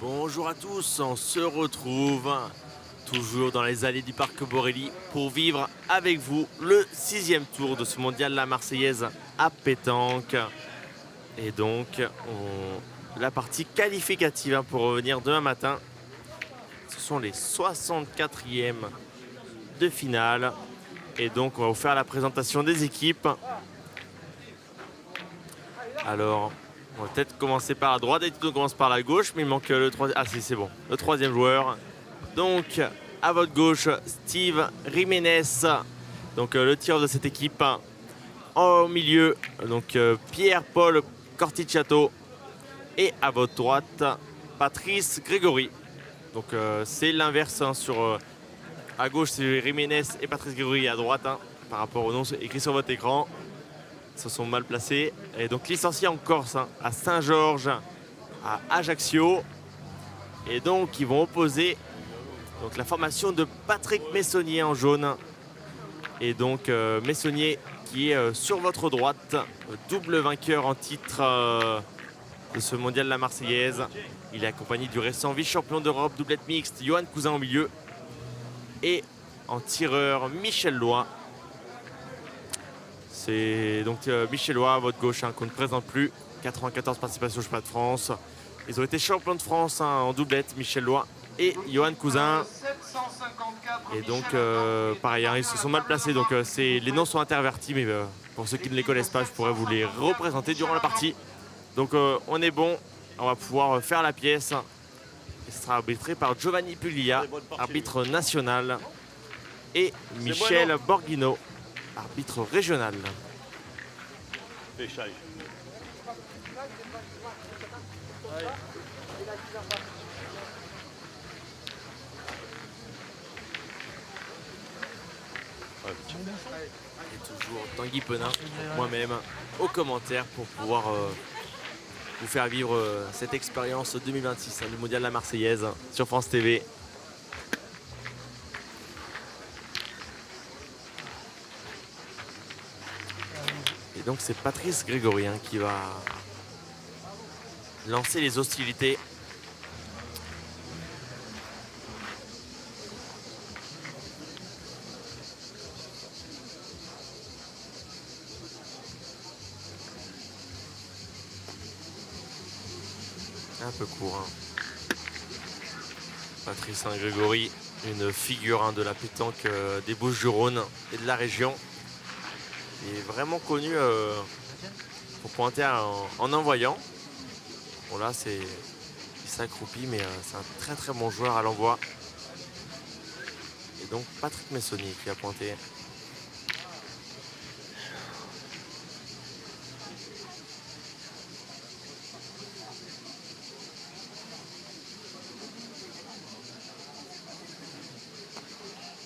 Bonjour à tous, on se retrouve toujours dans les allées du parc Borelli pour vivre avec vous le 6e tour de ce mondial La Marseillaise à pétanque. Et donc la partie qualificative pour revenir demain matin. Ce sont les 64e de finale. Et donc on va vous faire la présentation des équipes. Alors, on va peut-être commencer par la droite, et on commence par la gauche, mais il manque le troisième. Ah si, c'est bon, le troisième joueur. Donc, à votre gauche, Steve Jiménez, donc le tireur de cette équipe. Au milieu, donc Pierre-Paul Corticciato. Et à votre droite, Patrice Grégory. Donc c'est l'inverse à gauche, c'est Jiménez et Patrice Grégory à droite, par rapport au nom écrit sur votre écran. Se sont mal placés. Et donc licenciés en Corse, à Saint-Georges, à Ajaccio. Et donc ils vont opposer donc, la formation de Patrick Messonnier en jaune. Et donc Messonnier qui est sur votre droite, double vainqueur en titre de ce mondial La Marseillaise. Il est accompagné du récent vice-champion d'Europe doublette mixte, Johan Cousin au milieu. Et en tireur, Michel Loy. C'est donc Michel Loy à votre gauche, qu'on ne présente plus. 94 participations au championnat de France. Ils ont été champions de France en doublette, Michel Loy et Johan Cousin. Et donc, pareil, ils se sont mal placés. Donc, les noms sont intervertis, mais pour ceux qui ne les connaissent pas, je pourrais vous les représenter durant la partie. Donc, on est bon. On va pouvoir faire la pièce. Et ce sera arbitré par Giovanni Puglia, arbitre national, et Michel Borghino, arbitre régional. Et toujours Tanguy Penin, moi-même, aux commentaires pour pouvoir vous faire vivre cette expérience 2026 du mondial La Marseillaise sur France TV. Et donc c'est Patrice Grégory qui va lancer les hostilités. Un peu court. Patrice Grégory, une figure de la pétanque des Bouches-du-Rhône et de la région. Il est vraiment connu pour pointer en envoyant. Bon là il s'accroupit, mais c'est un très très bon joueur à l'envoi. Et donc Patrick Messonnier qui a pointé.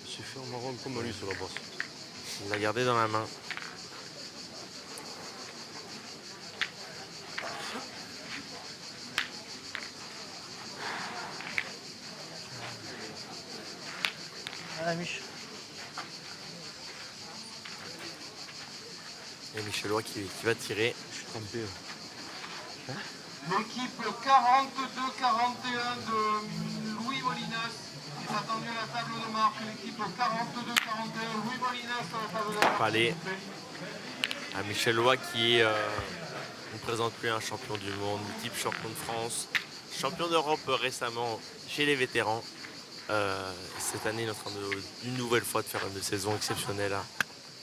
Il s'est fait un marron comme lui sur la bosse. Il l'a gardé dans la main. Et Michel Loy qui va tirer. Je suis trompé. L'équipe 42-41 de Louis Molinas est attendue à la table de marque. L'équipe 42-41, Louis Molinas à la table de marque. Palais à Michel Loy qui ne présente plus un champion du monde, multiple champion de France, champion d'Europe récemment chez les vétérans. Cette année, il est en train une nouvelle fois de faire une saison exceptionnelle.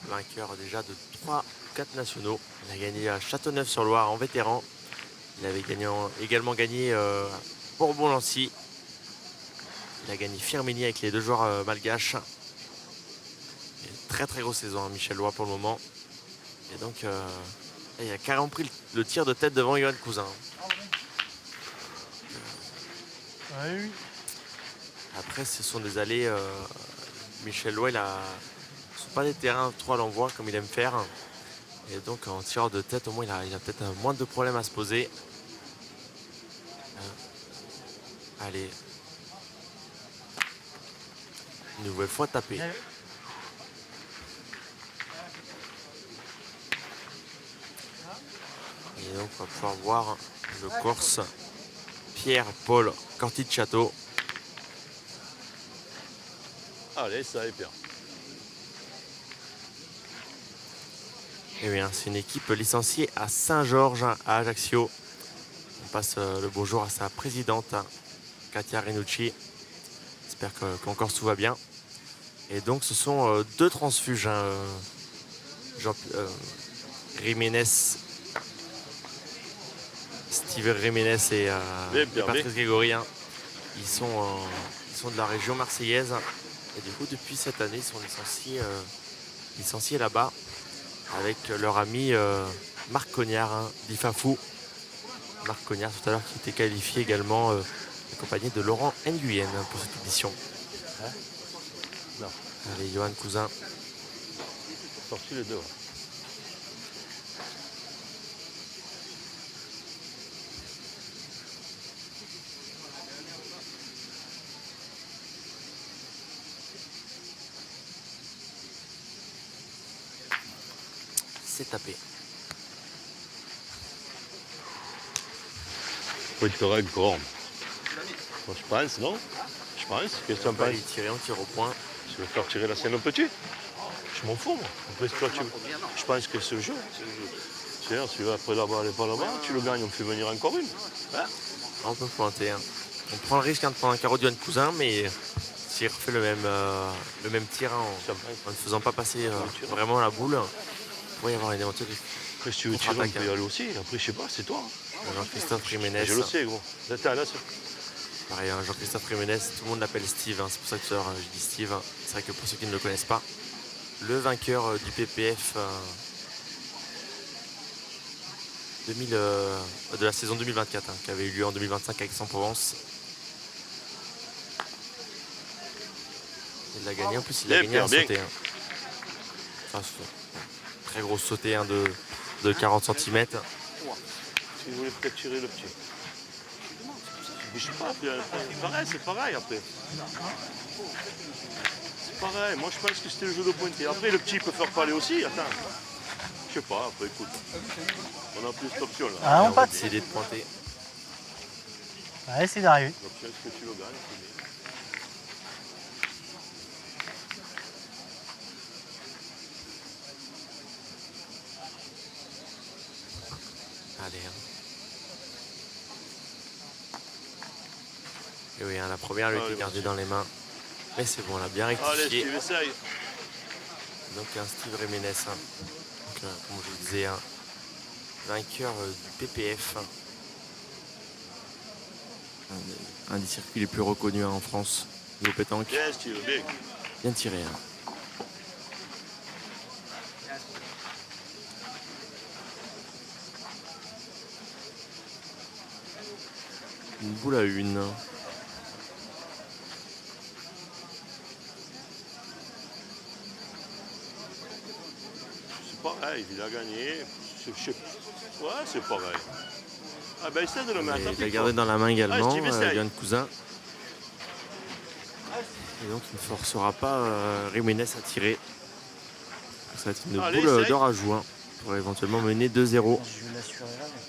Vainqueur déjà de 3-4 nationaux. Il a gagné à Châteauneuf-sur-Loire en vétéran. Il avait également gagné Bourbon-Lancy. Il a gagné Firmini avec les deux joueurs malgaches. Très très grosse saison, Michel Loy pour le moment. Et donc, il a carrément pris le tir de tête devant Johan Cousin. Oui. Après, ce sont des allées. Michel Loy, ce ne sont pas des terrains trop à l'envoi comme il aime faire. Et donc, en tireur de tête, au moins, il a peut-être moins de problèmes à se poser. Allez. Une nouvelle fois tapé. Et donc, on va pouvoir voir le Corse Pierre-Paul Corticciato. Allez, ça est bien. Et bien, c'est une équipe licenciée à Saint-Georges, à Ajaccio. On passe le bonjour à sa présidente, Katia Renucci. J'espère qu'encore tout va bien. Et donc, ce sont deux transfuges. Jiménez, Steve Jiménez et Patrice Grégory. Ils sont de la région marseillaise. Et du coup, depuis cette année, ils sont licenciés là-bas avec leur ami Marc Cognard, d'Ifafou. Marc Cognard, tout à l'heure, qui était qualifié également, accompagné de Laurent Nguyen pour cette édition. Non. Allez, Johan Cousin. Sorti les deux. Ouais. C'est tapé. Faut être correct, Gorme. Moi, je pense, non? Je pense. Qu'est-ce que tu en On va penses? aller tirer, on tire au point. Tu veux faire tirer la scène au petit? Je m'en fous, moi. Après, toi, je pense que c'est le jeu. Tiens, si après la balle n'est pas là-bas, tu le gagnes, on fait venir encore une. Hein? On peut pointer. Hein. On prend le risque de prendre un carreau de Johan Cousin, mais s'il refait le même tir en ne faisant pas passer vraiment la boule, il pourrait y avoir une éventuelle. Après, si tu veux tirer, on peut y aller aussi. Après, je sais pas, c'est toi. Jean-Christophe Jiménez. Je le sais, gros. Là, pareil, Jean-Christophe Jiménez, tout le monde l'appelle Steve. Hein. C'est pour ça que je dis Steve. C'est vrai que pour ceux qui ne le connaissent pas, le vainqueur du PPF de la saison 2024, qui avait eu lieu en 2025 avec Aix-en-Provence. Il l'a gagné, en plus il a gagné un sauté. Hein. Enfin, très gros sauté de 40 cm. Si vous voulez peut-être tirer le petit. Je sais pas, c'est pareil après. C'est pareil, moi je pense que c'était le jeu de pointe. Et après le petit peut faire parler aussi, attends. Je sais pas, après écoute. On a plus cette option là. Ah, on va décider de pointer. On va essayer d'arriver. L'option est-ce que tu le gagnes, c'est bien. Allez. Hein. Et oui, hein, la première lui était gardée dans les mains. Mais c'est bon, on a bien rectifié. Allez, Steve, essaye. Donc un Steve Jiménez, hein. Donc, comme je vous disais, hein, vainqueur du PPF. Un des circuits les plus reconnus, hein, en France, au pétanque. Bien, Steve, bien. Bien tiré. Hein. Une boule à une. C'est pareil, il a gagné. Ouais, c'est pareil. Ah ben essaie de le mettre. Il a gardé dans la main également, Steve, Johan Cousin. Et donc il ne forcera pas Jiménez à tirer. Ça va être une boule de rajout, hein, pour éventuellement mener 2-0. Je vais l'assurer là. Mais...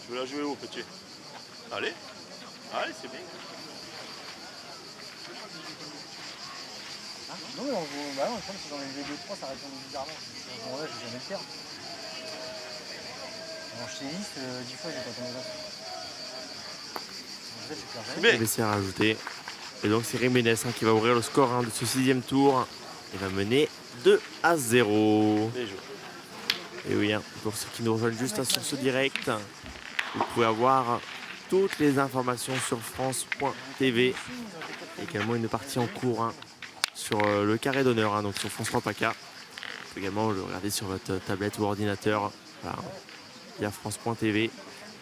Tu veux la jouer où, petit? Allez. Allez, c'est bien. Ah, non, bah non, je pense que dans les 2-3, ça répond bizarrement. À ce moment-là, j'ai jamais le faire. Alors, je t'ai dit, 10 fois, j'ai pas tombé là. Il va essayer à rajouter. Et donc c'est Jiménez, hein, qui va ouvrir le score, hein, de ce 6e tour. Il va mener 2-0. Et oui, hein, pour ceux qui nous rejoignent juste sur ce direct, vous pouvez avoir toutes les informations sur France.tv. Également une partie en cours, hein, sur le carré d'honneur, hein, donc sur France 3 PACA. Vous pouvez également le regarder sur votre tablette ou ordinateur, voilà, via France.tv.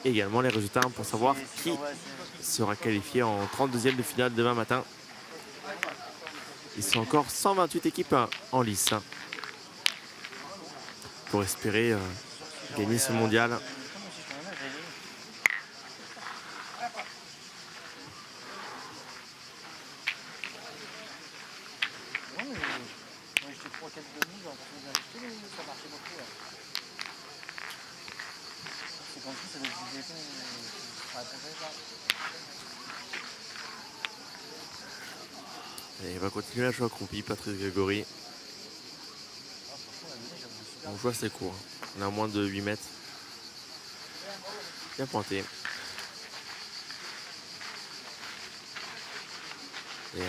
Et également les résultats, hein, pour savoir qui sera qualifié en 32e de finale demain matin. Ils sont encore 128 équipes en lice, hein, pour espérer gagner ce mondial. Et il va continuer à jouer accroupi, Patrice Grégory. On joue assez court. On a moins de 8 mètres. Bien pointé. Et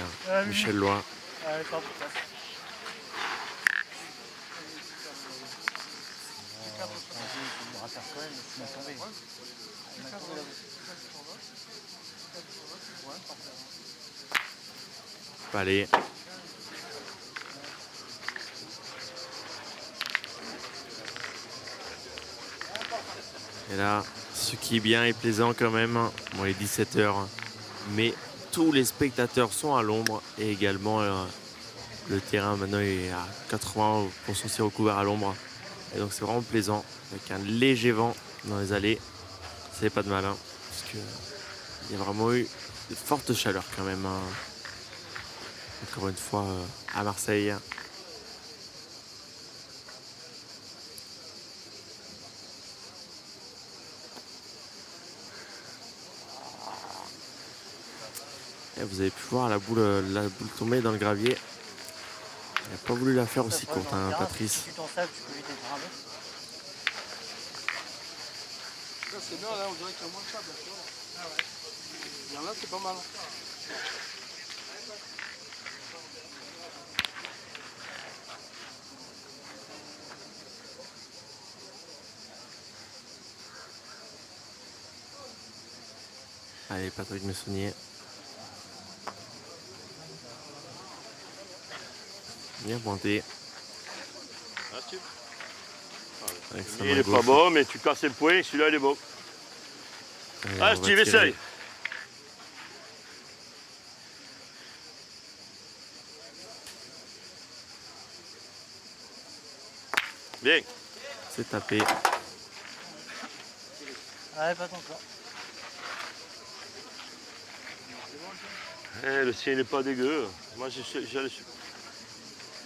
Michel Loin. Allez, top, top. Il aura faire quand même, je suis tombé. Palais. Et là, ce qui est bien et plaisant quand même, bon, il est 17h, mais tous les spectateurs sont à l'ombre et également le terrain maintenant est à 80% recouvert à l'ombre. Et donc c'est vraiment plaisant, avec un léger vent dans les allées. Ça fait pas de mal, hein, parce qu'il y a vraiment eu de fortes chaleurs quand même, hein. Encore une fois à Marseille. Et vous avez pu voir la boule tomber dans le gravier. Il n'a pas voulu la faire aussi courte, hein, Patrice. Si tu t'en sers, tu peux vite être ramé. C'est bien là, on dirait qu'il y a moins de sable. Ah ouais. Il y en a, c'est pas mal. Allez, Patrick Messonnier. Bien pointé. Ah, Steve. Avec sa Il main est gauche. pas bon, mais tu casses le point, celui-là il est bon. Allez, Ah, on va Steve, tirer. essaye. Bien. C'est tapé. Allez, pas encore. Le sien il est pas dégueu. Moi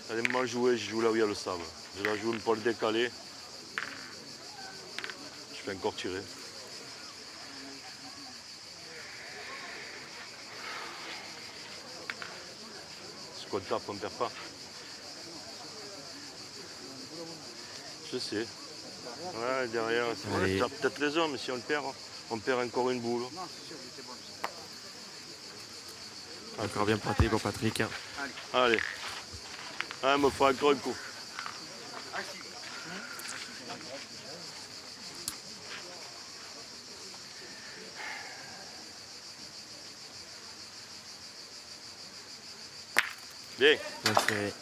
j'allais mal jouer, je joue là où il y a le sable. Je la joue une poil décalée. Je fais encore tirer. Ce qu'on tape, on ne perd pas. Je sais. Ouais, derrière, c'est vrai, Allez. tu as peut-être raison, mais si on le perd, on perd encore une boule. Encore bien pointé pour Patrick. Allez. Ah, il me faut encore un coup. Bien. Bien tiré.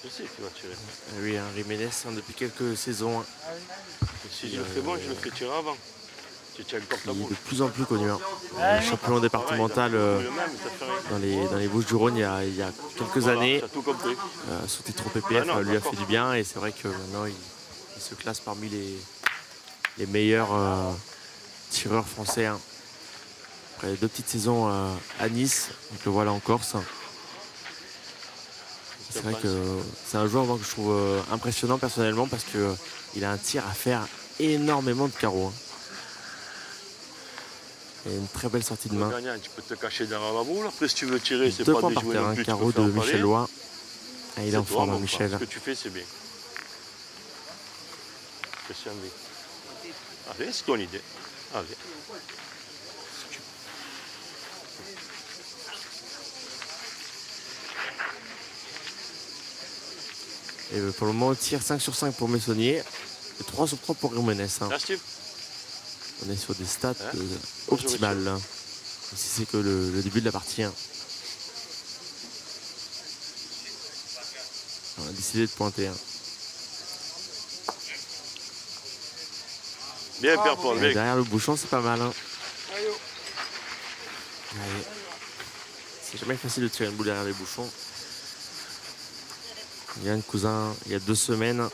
Je sais que tu vas tirer. Oui, hein, Jiménez, hein, depuis quelques saisons, hein, Et si je le fais bon, je le fais tirer avant. Tu tiens encore ta il est boule. de plus en plus connu, hein. Champion départemental dans les Bouches-du-Rhône il y a quelques années. Tu as tout compris. Sous titre PPF, Ah non, lui a d'accord. fait du bien et c'est vrai que maintenant il se classe parmi les meilleurs tireurs français, hein. Après 2 petites saisons à Nice, donc le voilà en Corse. C'est vrai que c'est un joueur moi, que je trouve impressionnant personnellement parce qu'il a un tir à faire énormément de carreaux, hein. Il a une très belle sortie de Le main. gagnant, tu peux te cacher derrière la boule. Après, si tu veux tirer, c'est 2 pas points des par jouets terre, non un plus. Tu carreau peux faire de en palais. Michel Loin. Ah, il est en C'est toi, forme, mon hein, Michel. frère. Ce que tu fais, c'est bien. Question B. Allez, c'est ton idée. Allez. Et pour le moment, tir 5 sur 5 pour Messonnier et 3 sur 3 pour Jiménez, hein. Là, Steve. On est sur des stats Hein optimales, hein. Si c'est que le début de la partie, hein. On a décidé de pointer, hein. Bien, Pierre-Paul, Et bien. derrière le bouchon, c'est pas mal, hein. Allez. C'est jamais facile de tirer une boule derrière les bouchons. Il y a un cousin, il y a 2 semaines,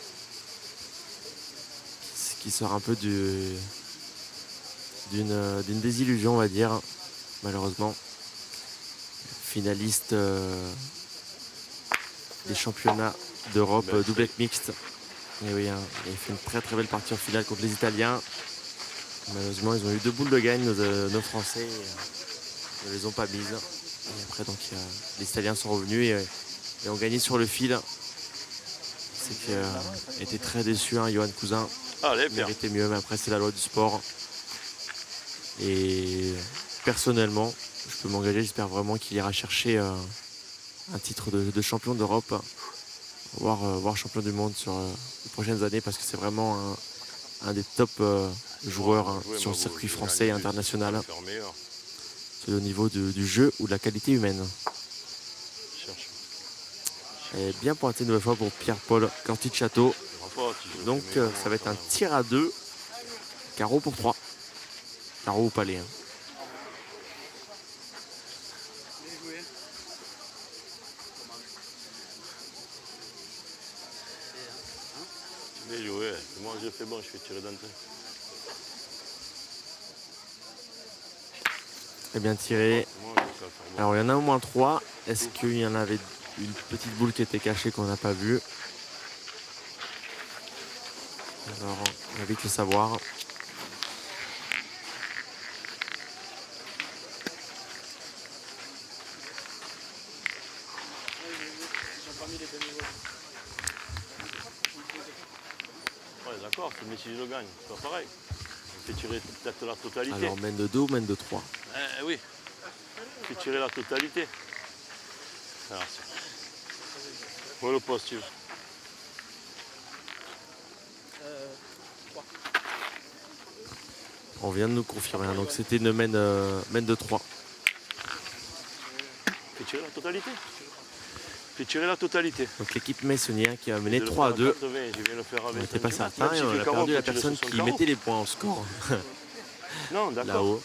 qui sort un peu d'une désillusion, on va dire, malheureusement. Finaliste des championnats d'Europe doublette mixte. Et oui, hein, il a fait une très très belle partie en finale contre les Italiens. Malheureusement, ils ont eu 2 boules de gagne, nos Français, et ne les ont pas mises. Et après, donc, les Italiens sont revenus et ont gagné sur le fil. C'est qu'il était très déçu, hein, Johan Cousin. Allez, Il méritait mieux, mais après, c'est la loi du sport. Et personnellement, je peux m'engager, j'espère vraiment qu'il ira chercher un titre de champion d'Europe, voire champion du monde sur les prochaines années, parce que c'est vraiment un des top joueurs hein, sur le circuit français et international. C'est au niveau du jeu ou de la qualité humaine. Et bien pointé une nouvelle fois pour Pierre-Paul Corticciato. Donc ça va être un tir à 2, carreau pour 3. Carreau ou palais. Hein. Bien joué. Moi je fais bon, je fais tirer d'entrée. Très bien tiré. Alors il y en a au moins 3. Est-ce qu'il y en avait une petite boule qui était cachée qu'on n'a pas vue? Alors on va vite le savoir. Ouais, d'accord, mais si je le gagne, c'est pas pareil. On fait tirer peut-être la totalité. Alors mène de 2 ou mène de 3? Oui, on fait tirer la totalité. Alors, où est le poste, Steve? On vient de nous confirmer, hein, donc c'était une mène de 3. On fait tirer la totalité. On fait tirer la totalité. Donc l'équipe Messonnière qui a mené 3 à 2. On n'était pas certain et on a perdu la personne qui mettait les points en score. Non, d'accord. Là-haut.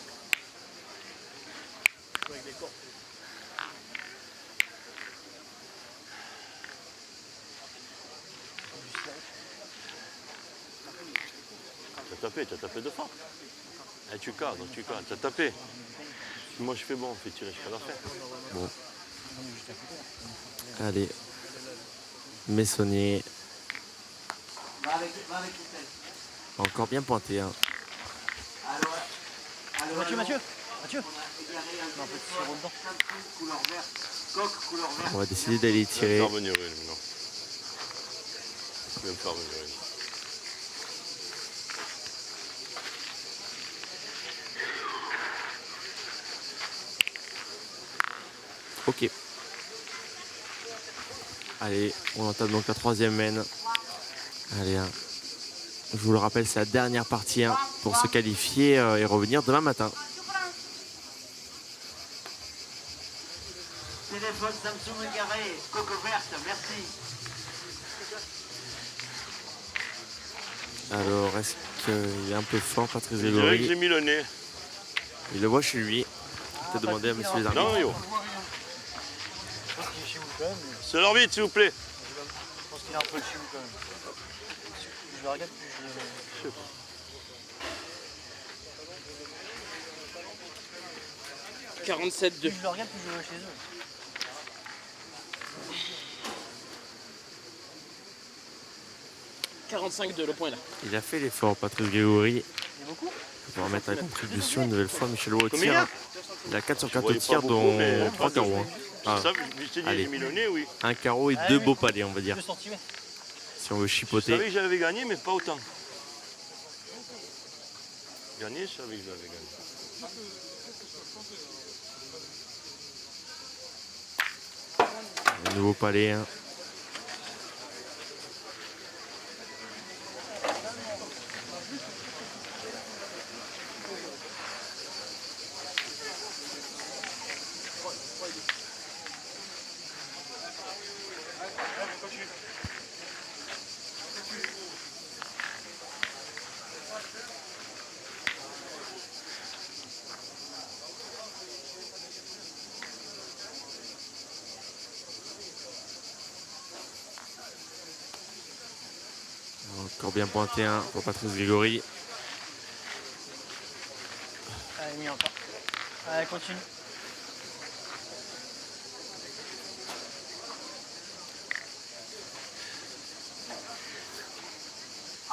Tu as tapé 2 fois. Et tu cadres, tu as tapé. Moi je fais bon, on fait tirer jusqu'à la fin. Bon. Allez. Messonnier. Encore bien pointé. Hein. Mathieu. Non, petit sirop dedans. On va décider d'aller Je vais tirer. me faire venir une, non. Je vais me faire venir une. Ok. Allez, on entame donc la 3e mène. Allez, hein. Je vous le rappelle, c'est la dernière partie hein, pour se qualifier et revenir demain matin. Téléphone Samsung égaré, coque verte, merci. Alors, est-ce qu'il est un peu fort, Patrice Je dirais que Grégory? j'ai mis le nez. Il le voit chez lui. Peut-être demander à monsieur les arbitres. Non, yo. Je pense qu'il est chez vous quand même. C'est l'arbitre, s'il vous plaît. Je pense qu'il est un peu chez vous quand même. Je le regarde plus je le... 47-2. Plus je le regarde plus je le vois chez eux. Le point là. Il a fait l'effort, Patrice Grégory. Il y a beaucoup. Pour remettre à contribution une nouvelle fois Michel Roux au Combien? tir. Il a 4 sur 4 au voyais tir, pas beaucoup, mais dont 3 carreaux. Hein. Ah, Ça, je t'ai dit, allez. j'ai mis le nez, oui. un carreau et Ah 2 oui. beaux palais, on va dire. 2 cm. Si on veut Je chipoter. savais que j'avais gagné, mais pas autant. Gagné, je savais que j'avais gagné. Un nouveau palais. Hein. Encore bien pointé hein, pour Patrice Grégory. Allez, mis encore. Allez, continue.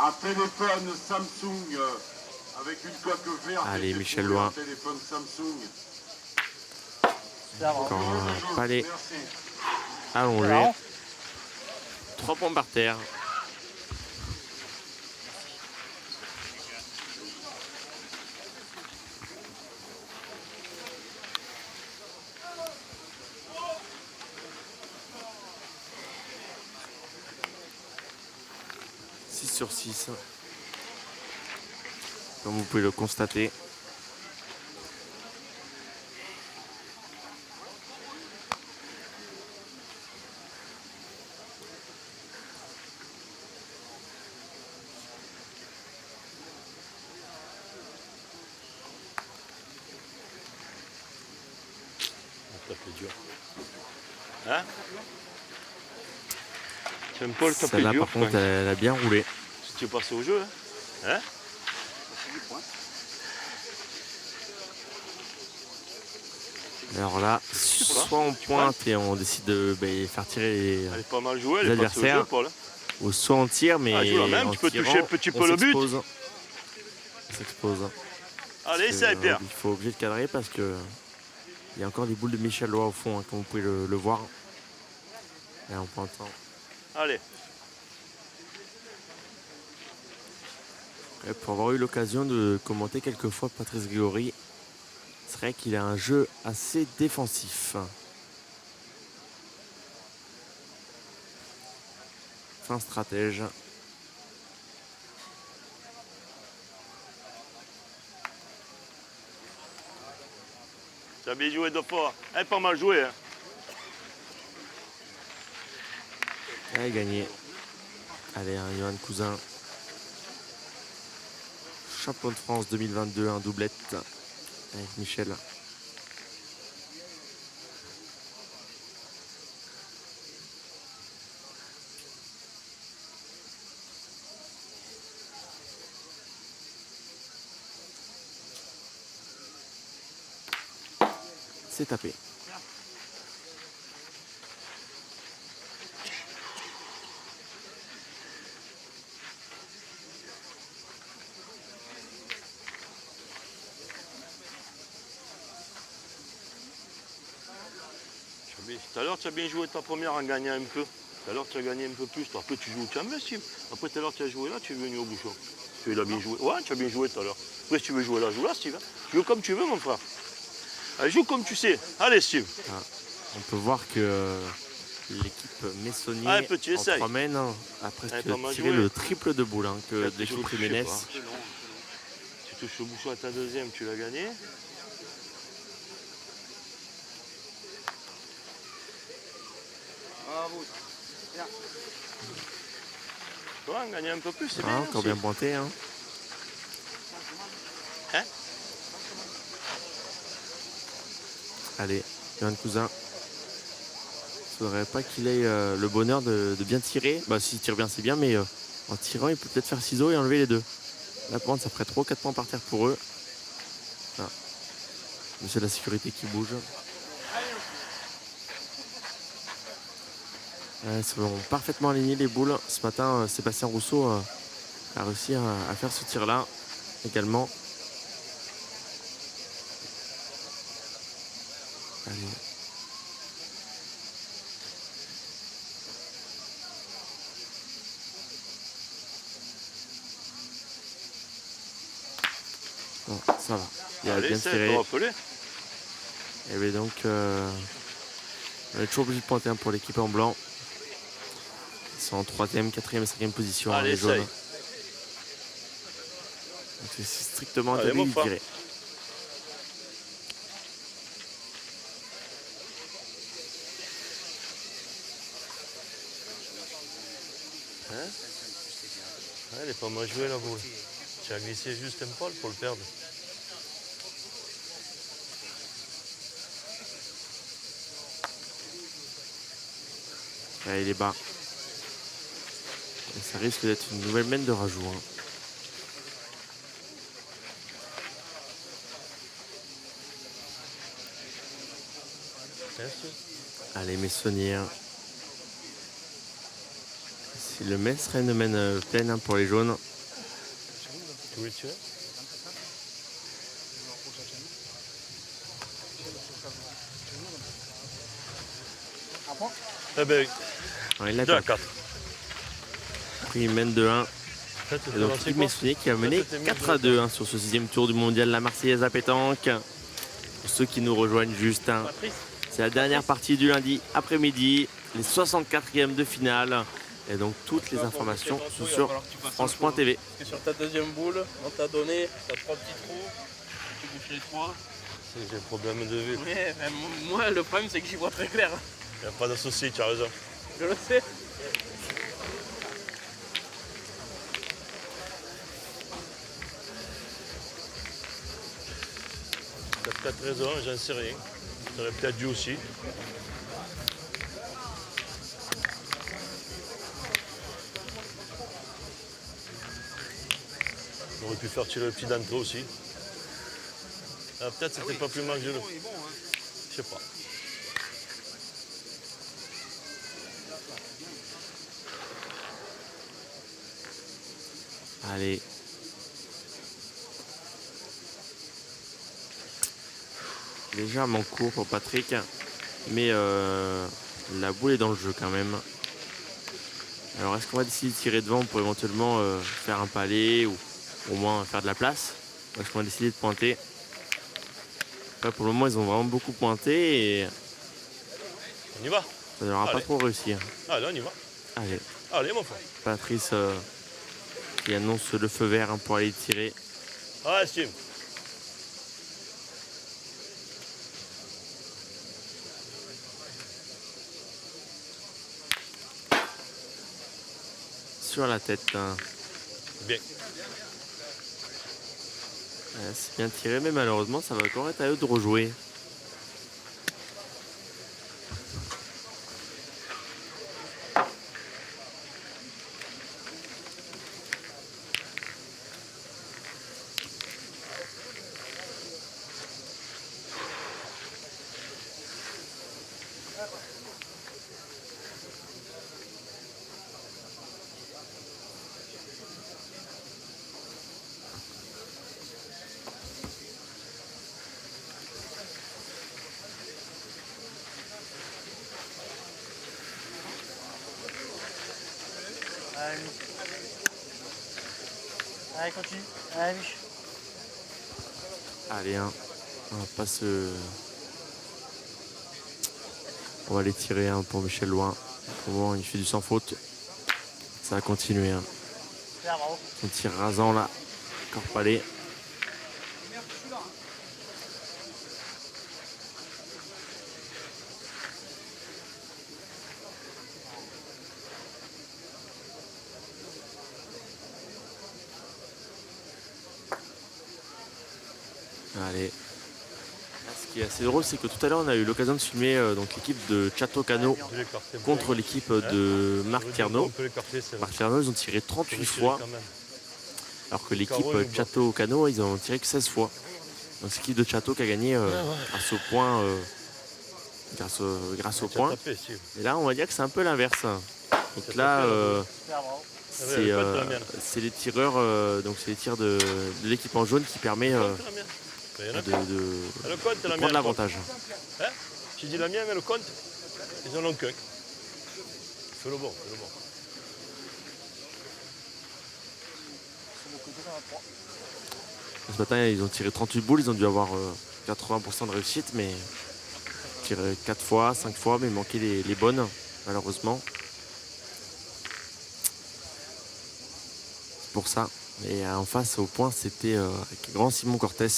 un téléphone Samsung avec une coque verte. Allez, et j'ai Michel trouvé Loin. un téléphone Samsung. Super, bravo. Encore un palais Merci. allongé. Alors, 3 points par terre. Sur 6, comme vous pouvez le constater. On tape dur. Hein? Tu aimes pas le taper Celle-là, dur, par contre, Franck? elle a bien roulé. Si tu es passé au jeu, hein? Alors là, soit on pointe et on décide de faire tirer les, Elle est pas mal jouée, elle les est passée au jeu, adversaires, Paul. ou soit on tire, mais Ah, joue la même, en tu peux tirant, toucher un petit peu on le but. s'expose. On s'expose. Allez, Parce ça que, Pierre. il faut obligé de cadrer parce que il y a encore des boules de Michel Lois au fond, hein, comme vous pouvez le voir. Et en pointant. Allez. Et pour avoir eu l'occasion de commenter quelques fois Patrice Grégory, c'est vrai qu'il a un jeu assez défensif. Fin stratège. Tu as bien joué deux fois. Elle est pas mal jouée. Hein. Elle a gagné. Allez, un Johan Cousin. Champion de France 2022, un doublette avec Michel. C'est tapé. Tout à l'heure, tu as bien joué ta première en gagnant un peu. Tout à l'heure, tu as gagné un peu plus. Après, tu joues au champion, Steve. Après, tout à l'heure, tu as joué là, tu es venu au bouchon. Tu as bien joué. Ouais, tu as bien joué tout à l'heure. Après, si tu veux jouer là, joue là, Steve. Tu joues comme tu veux, mon frère. Allez, joue comme tu sais. Allez, Steve. Ah, on peut voir que l'équipe Messonnier Allez, petit, en essaye. 3 mènes a presque Allez, pas mal tiré joué. le triple de boules hein, que Peut-être l'équipe je sais Jiménez. pas. Tu touches le bouchon à ta deuxième, tu l'as gagné. Bravo. Tu vois, gagner un peu plus, c'est Ah, bien. encore aussi. bien pointé. Hein. Hein? Allez, Johan Cousin. Il ne faudrait pas qu'il ait le bonheur de bien tirer. Bah, s'il tire bien, c'est bien, mais en tirant, il peut peut-être faire ciseaux et enlever les deux. La pointe, ça ferait 3 ou 4 points par terre pour eux. Ah. Monsieur de la sécurité qui bouge. Ils sont parfaitement alignés les boules. Ce matin, Sébastien Rousseau a réussi à faire ce tir-là également. Allez. Bon, ça va. Il a Allez, bien c'est tiré. rappelé. Et bien donc, on est toujours obligé de pointer pour l'équipe en blanc. Ils sont en 3e, 4e et 5e position, Allez, les jaunes. essaye. Donc c'est strictement Allez, interdit mon de frère. tirer. Hein? Ouais, elle est pas mal jouée la boule. Tu as glissé juste un poil pour le perdre. Ouais, il est bas. Et ça risque d'être une nouvelle mène de rajout. Hein. Merci. Allez, Messonnier. Si le Metz serait une mène pleine hein, pour les jaunes. Tu voulais tirer? Un point. Eh ben, Ouais, il 2 à attaque. 4. Après, il mène de 1. Et donc Yves Messonnier qui a mené 4-2 hein, sur ce 6e tour du mondial La Marseillaise à pétanque. Pour ceux qui nous rejoignent juste, hein, c'est la dernière partie du lundi après-midi, les 64e de finale. Et donc toutes les informations sont sur France.tv. Parce que sur ta deuxième boule, on t'a donné, t'as 3 petits trous, tu bouches les 3. J'ai un problème de vue. Ouais, ben, moi le problème c'est que j'y vois très clair. Il n'y a pas de souci, tu as raison. Je le sais. Tu as peut-être raison, j'en sais rien. J'aurais peut-être dû aussi. J'aurais pu faire tirer le petit d'entrée aussi. Ah, peut-être c'était pas plus mal que je le. Je sais pas. Allez. Légèrement court pour Patrick, mais la boule est dans le jeu quand même. Alors est-ce qu'on va décider de tirer devant pour éventuellement faire un palais ou au moins faire de la place? Ou est-ce qu'on va décider de pointer? Après, pour le moment ils ont vraiment beaucoup pointé et On y va. ça n'aura pas Allez. trop réussi. Allez, on y va. Allez, Allez, mon frère. Patrice qui annonce le feu vert hein, pour aller tirer. Ah, Steve. Sur la tête. Hein. Bien. C'est bien tiré, mais malheureusement ça va encore être à eux de rejouer. Allez, allez, continue. Allez, Mich. Allez, hein. On va pas se... On va les tirer hein, pour Michel Loin. Pour le moment, il fait du sans faute. Ça va continuer. Hein. Super, bravo. Un tir rasant là. Encore palais. Allez. Ce qui est assez drôle, c'est que tout à l'heure, on a eu l'occasion de filmer donc l'équipe de Chateau Cano Je vais l'écarter. contre l'équipe de Marc Tierno. On peut l'écarter, c'est vrai. Marc Tierno, ils ont tiré 38 fois, Quand même. alors que l'équipe Carreau, il Chateau Cano, ils ont tiré que 16 fois. Donc c'est l'équipe de Chateau qui a gagné grâce au point. Grâce au Tu as point. tapé, Steve. Et là, on va dire que c'est un peu l'inverse. Donc C'est là, Super, bravo. c'est les tireurs, donc c'est les tirs de l'équipe en jaune qui permet C'est la mienne. Mais il y en a de plus. Le compte, la mienne. prendre l'avantage. Hein? J'ai dit la mienne, mais le compte, ils en ont qu'un. Fais le bon, fais le bon. C'est le côté dans la 3. Ce matin, ils ont tiré 38 boules, ils ont dû avoir 80% de réussite, mais tiré 4 fois, 5 fois, mais il manquait les bonnes, malheureusement. C'est pour ça. Et en face, au point, c'était avec grand Simon Cortés.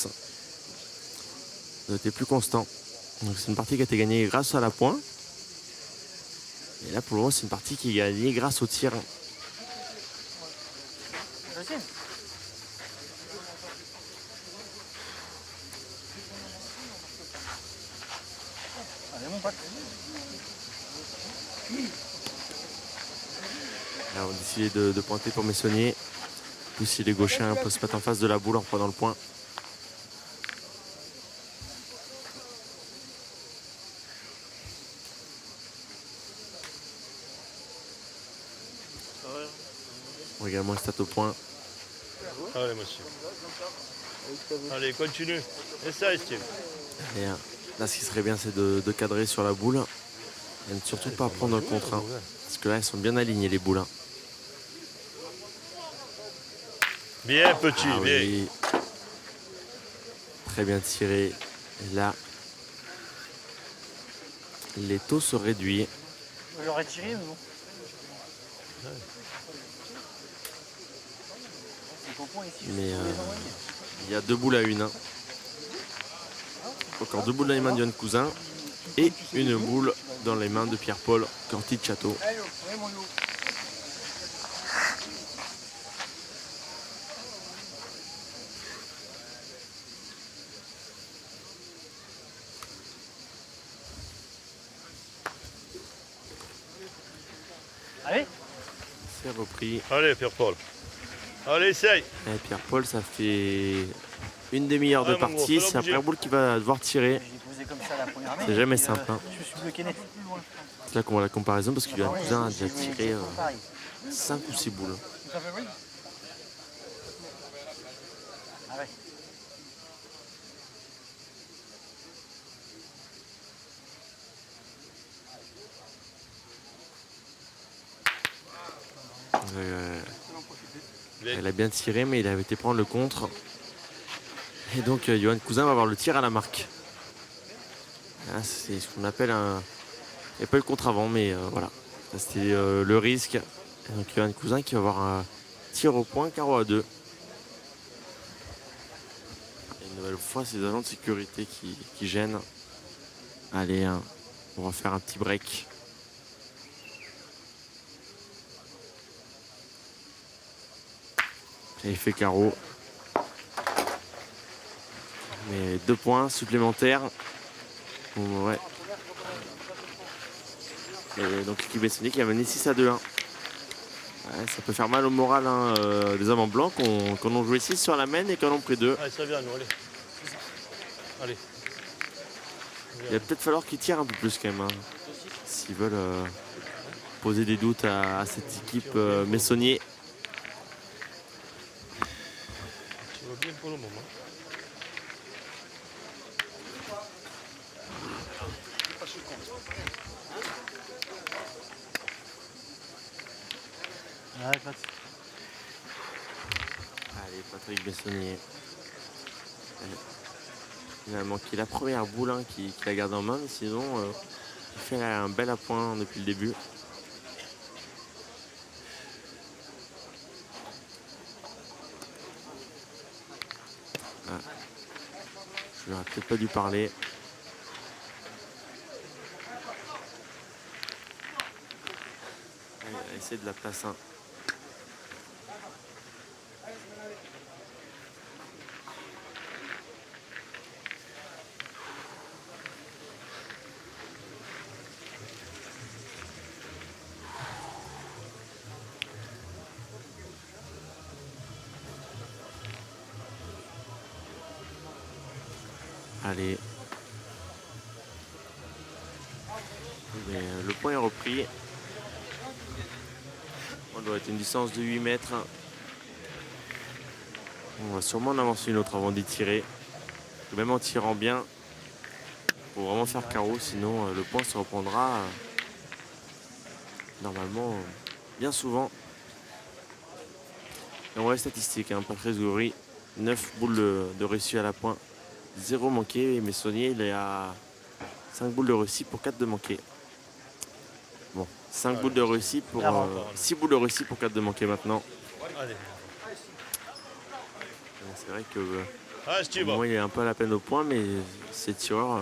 Il était plus constant. Donc c'est une partie qui a été gagnée grâce à la pointe. Et là, pour le moment, c'est une partie qui est gagnée grâce au tir. Deuxième. Allez, mon pote. Là, on a décidé de pointer pour Messonnier. Plus si les gauchins peuvent se mettre en face de la boule en prenant le point. On a également un stat au point. Allez, monsieur. Allez, continue. Essaye, Steve. Et là, ce qui serait bien, c'est de cadrer sur la boule. Et ne surtout pas prendre un contre 1. Parce que là, ils sont bien alignés, les boules. Bien, petit, Ah bien. oui. Très bien tiré. Et là, les taux se réduisent. J'aurais tiré, mais bon. C'est au point ici, je Mais peux les envoyer. il y a 2 boules à 1. Encore 2 boules dans les mains de Yohan Cousin. Et une boule dans les mains de Pierre-Paul Corti-Château. Allez, ouais, mon loup. Allez. C'est repris. Allez, Pierre-Paul. Allez, essaye. Et Pierre-Paul, ça fait une demi-heure de Ouais, mon gros, partie. fais-le C'est un bouger. Pierre-Paul qui va devoir tirer. Je l'ai posé comme ça la première main. C'est jamais et puis, simple, hein. Je me suis bloqué net. C'est là qu'on voit la comparaison parce que Yohan Ouais, Cousin a j'ai déjà joué tiré exactement pareil. 5 ou 6 boules. Ça fait oui. Ah ouais. Elle a bien tiré, mais il avait été prendre le contre. Et donc, Yohan Cousin va avoir le tir à la marque. Là, c'est ce qu'on appelle un... Il n'y a pas eu le contre avant, mais voilà. Ça, c'était le risque. Et donc, Yohan Cousin qui va avoir un tir au point, carreau à 2. Et une nouvelle fois, c'est les agents de sécurité qui gênent. Allez, hein, on va faire un petit break. Et il fait carreau. Mais 2 points supplémentaires. Bon, ouais. Et donc l'équipe Bessonnier qui a mené 6 à 2. Hein. Ouais, ça peut faire mal au moral hein, des hommes en blanc qui ont joué 6 sur la main et qui en ont pris 2. Allez, ça vient, nous, allez. Allez. Il va peut-être falloir qu'ils tirent un peu plus quand même. Hein, s'ils veulent poser des doutes à cette équipe Messonnier. Tu vas bien pour le moment. Ouais, pas de... Allez, Patrick Bessonnier. Il a manqué la première boule hein, qu'il a gardée en main, mais sinon, il fait un bel appoint depuis le début. Ah. Je n'aurais peut-être pas dû parler. Allez, on va essayer de la place 1. Allez. Mais, le point est repris. On doit être une distance de 8 mètres. On va sûrement en avancer une autre avant d'y tirer. Même en tirant bien, il faut vraiment faire carreau, sinon le point se reprendra normalement bien souvent. Et on voit les statistiques, hein, Patrice Goury, 9 boules de réussi à la pointe, 0 manqué. Et Messonnier, il est à 5 boules de réussi pour 4 de manqué. Bon, 5 boules de réussi pour 6 boules de réussi pour 4 de manqué maintenant. Allez. C'est vrai que Ah, Steve. moi il est un peu à la peine au point, mais ces tireurs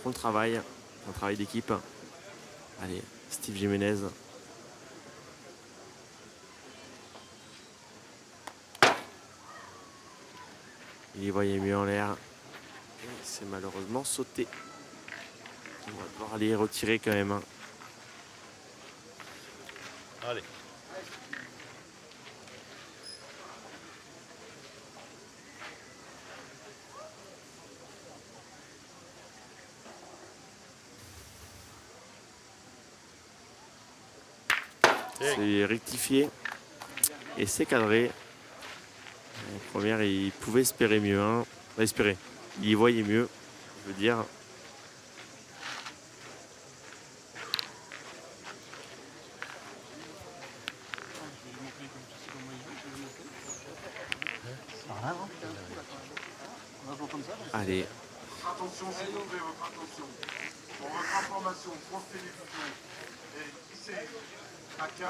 font le travail, un travail d'équipe. Allez, Steve Jiménez. Il y voyait mieux en l'air. Et c'est malheureusement sauté. On va devoir aller retirer quand même. Hein. Allez. C'est rectifié. Et c'est cadré. La première, il pouvait espérer mieux. Hein. Enfin, espérer. Il y voyait mieux, je veux dire. Allez. Attention, s'il vous plaît, votre attention. Pour votre information, France Télévisions et ICAK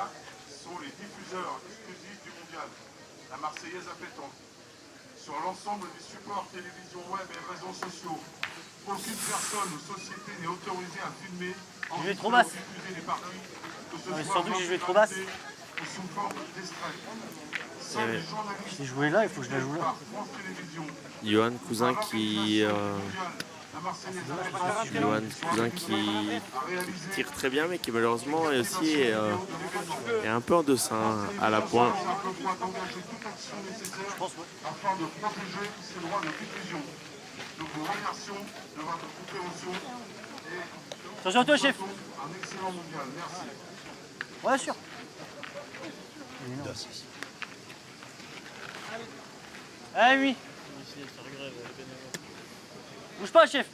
sont les diffuseurs exclusifs du mondial. La Marseillaise à pétanque. Sur l'ensemble des supports télévision web et réseaux sociaux, aucune personne ou société n'est autorisée à filmer, J'ai joué trop basse. diffuser les parties, que ce Non, mais soit surtout que j'ai joué trop basse. ou sous forme d'extrait. Seuls les journalistes Si je jouais là, il faut que je la joue là. par France Télévisions. Johan Cousin qui tire très bien, mais qui malheureusement est aussi est un peu en dessin à la pointe. Afin de protéger ses droits de diffusion. Nous vous remercions de votre compréhension et Attention à toi, chef. un excellent mondial. Merci. Ouais, sûr. Allez, oui. Bouge pas, chef.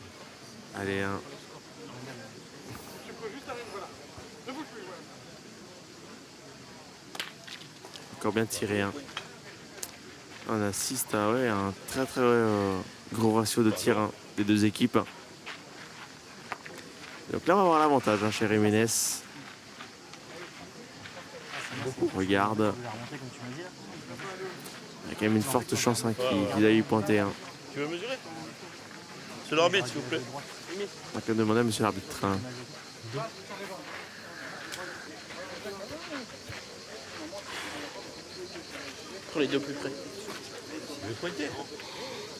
Allez, hein. Encore bien tiré. Hein. On assiste à un très très gros ratio de tir hein, des deux équipes. Donc là, on va avoir l'avantage hein, chez Jiménez. On regarde. Il y a quand même une forte chance hein, qu'il aille pointer. Hein. Tu veux mesurer? C'est l'arbitre, s'il vous plaît. On va quand même demander à monsieur l'arbitre. Hein. Prends les deux plus près. Tu veux pointer?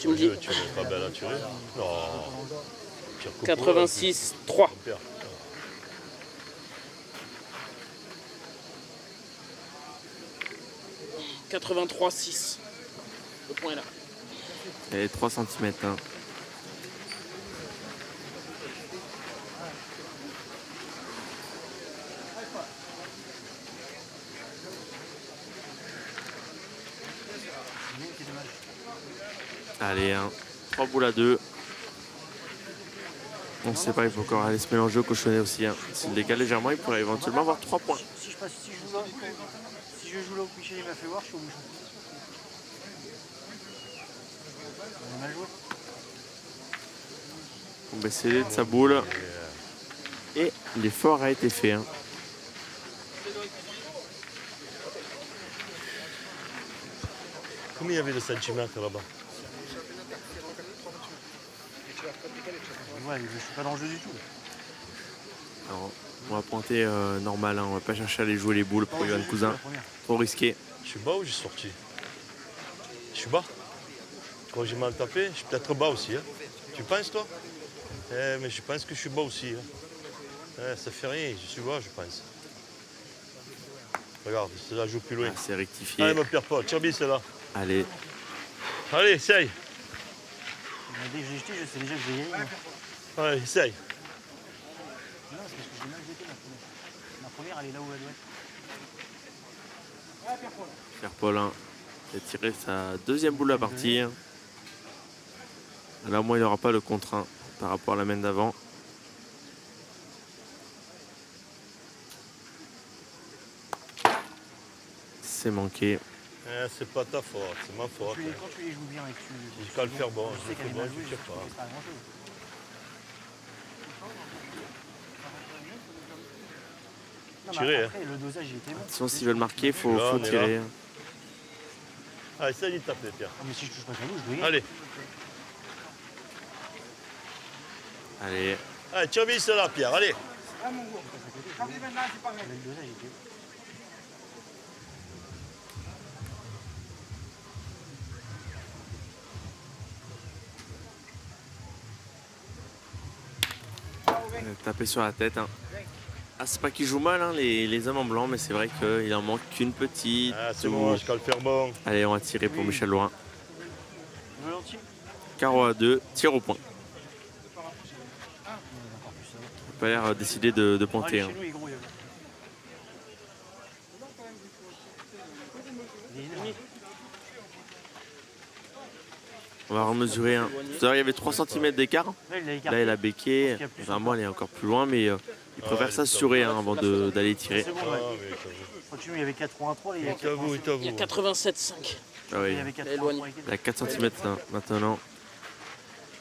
Tu me dis. Tu veux pas bien la tirer? Non. 86, 3. 83, 6. Le point est là. Et 3 cm. Hein. Allez, 3 boules à 2. On ne sait pas, il faut encore aller se mélanger au cochonnet aussi. Hein. S'il décale légèrement, il pourrait éventuellement avoir 3 points. Si je joue là où Michel il m'a fait voir, je suis au bouchon. On a mal joué. On va essayer de sa boule. Et l'effort a été fait. Hein. Combien il y avait de centimètres là-bas? Ouais, je suis pas dans le jeu du tout. Alors, on va pointer normal. Hein. On va pas chercher à aller jouer les boules pour Johan Cousin. Trop risqué. Je suis bas ou j'ai sorti? Je suis bas. Quand j'ai mal tapé, je suis peut-être bas aussi. Hein. Tu penses toi? Mais je pense que je suis bas aussi. Hein. Ça fait rien, je suis bas je pense. Regarde, celle-là joue plus loin. Ah, c'est rectifié. Allez, me perds pas, Tcherbi c'est là. Allez. Allez, essaye. Dès que j'ai jeté, je sais déjà que je vais y aller. Allez, essaye. Non, c'est parce que j'ai mal jeté ma première, elle est là où elle doit être. Pierre-Paul hein, qui a tiré sa deuxième boule à partir. Là, au moins, il n'aura pas le contre 1 par rapport à la main d'avant. C'est manqué. C'est pas ta faute, c'est ma faute. Quand tu les joues bien et que tu... J'ai qu'à le faire bon, tu je sais le qu'elle fais est bon, mal je jouée, ne tire c'est pas. pas grand-chose. Non, mais Tirer, après, le dosage il était bon. Attention, s'ils veulent marquer, il faut Là, on est tirer. là. Allez, essaye de taper, Pierre. Ah, mais si je touche pas ta bouche, je dois y aller. Allez, Allez. allez, Tcherbi c'est là, Pierre, allez. Le dosage il était bon. Taper sur la tête. Hein. Ah, c'est pas qu'ils jouent mal, hein, les hommes en blanc, mais c'est vrai qu'il en manque qu'une petite. Ah, c'est bon, je qu'à le faire bon. Allez, on va tirer pour Michel Loin. Volontiers. Carreau à 2, tir au point. Il n'a pas l'air décidé de pointer. Hein. Chez nous, il est gros, il est On va remesurer. Tout à l'heure, il y avait 3 cm d'écart. Là, il a écarté. Là, il a béqué. Parce qu'il y a plus Vraiment, elle est encore plus loin, mais il préfère s'assurer avant d'aller tirer. C'est bon, Ah, ouais. mais Continue, il y avait 83, là, il y a il t'avoue, il 87. Il y a t'avoue. 87,5. Ah oui, Il y avait Il est éloigné. 83. il a 4 cm maintenant.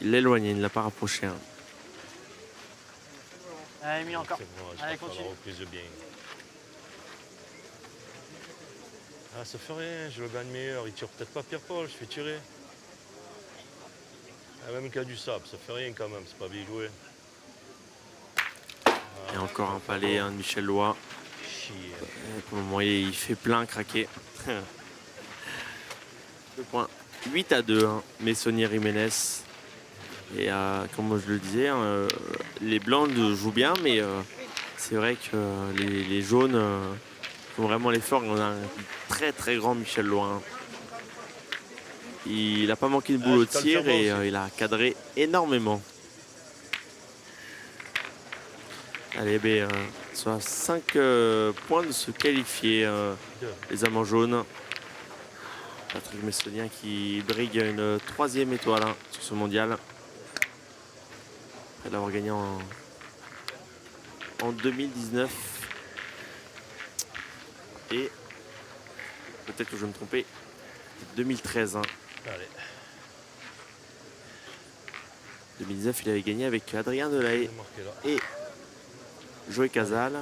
Il l'éloigne, il ne l'a pas rapproché. Hein. Allez, mis encore. C'est bon, je Allez, vais faire continue. la reprise bien. Ah, ça fait rien, je le gagne meilleur. Il tire peut-être pas Pierre-Paul, je fais tirer. Ah, même qu'il y a du sable, ça fait rien quand même, c'est pas bien joué. Et encore un palais hein, de Michel Lois. Chier. Et pour le moment, il fait plein craquer. 2 points. 8-2, hein, Messonnier Jiménez. Et comme je le disais, hein, les blancs jouent bien, mais c'est vrai que les jaunes font vraiment l'effort. On a un très très grand Michel Lois. Hein. Il n'a pas manqué de boule au je peux le tir faire et moi aussi. il a cadré énormément. Allez, ben, soit 5 points de se qualifier, les amants jaunes. Patrick Messonnier qui brigue une 3e étoile hein, sur ce mondial. Après l'avoir gagné en 2019. Et peut-être que je vais me tromper, 2013. Hein. Allez. 2019, il avait gagné avec Adrien Delahaye C'est marqué là. et Joey Casal.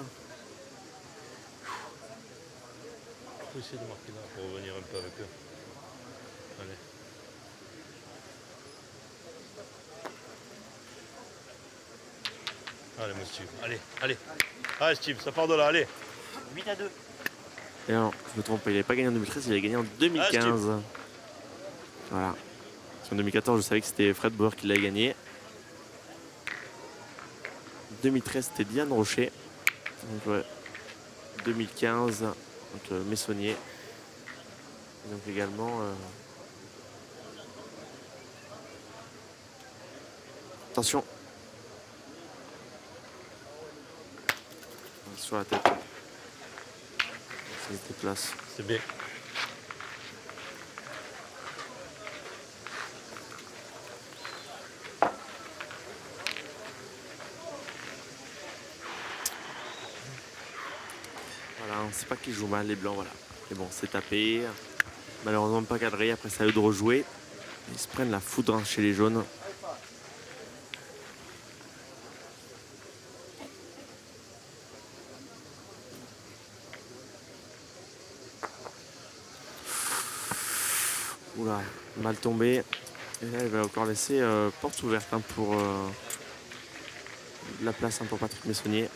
Faut essayer de marquer là pour revenir un peu avec eux. Allez. Allez, mon Steve. Allez, allez. Allez, Steve, ça part de là, allez. 8-2. Et non, je me trompe, il n'avait pas gagné en 2013, il avait gagné en 2015. Voilà. En 2014, je savais que c'était Fred Bauer qui l'avait gagné. 2013, c'était Diane Rocher. Donc, ouais. 2015, donc, Messonnier. Et donc également. Attention. Sur la tête. Ça se déplace. C'est bien. Voilà, on ne sait pas qui joue mal, les blancs, voilà. Mais bon, c'est tapé. Malheureusement pas cadré, après ça a eu de rejouer. Ils se prennent la foudre hein, chez les jaunes. Oula, mal tombé. Et là, il va encore laisser porte ouverte hein, pour de la place hein, pour Patrick Messonnier.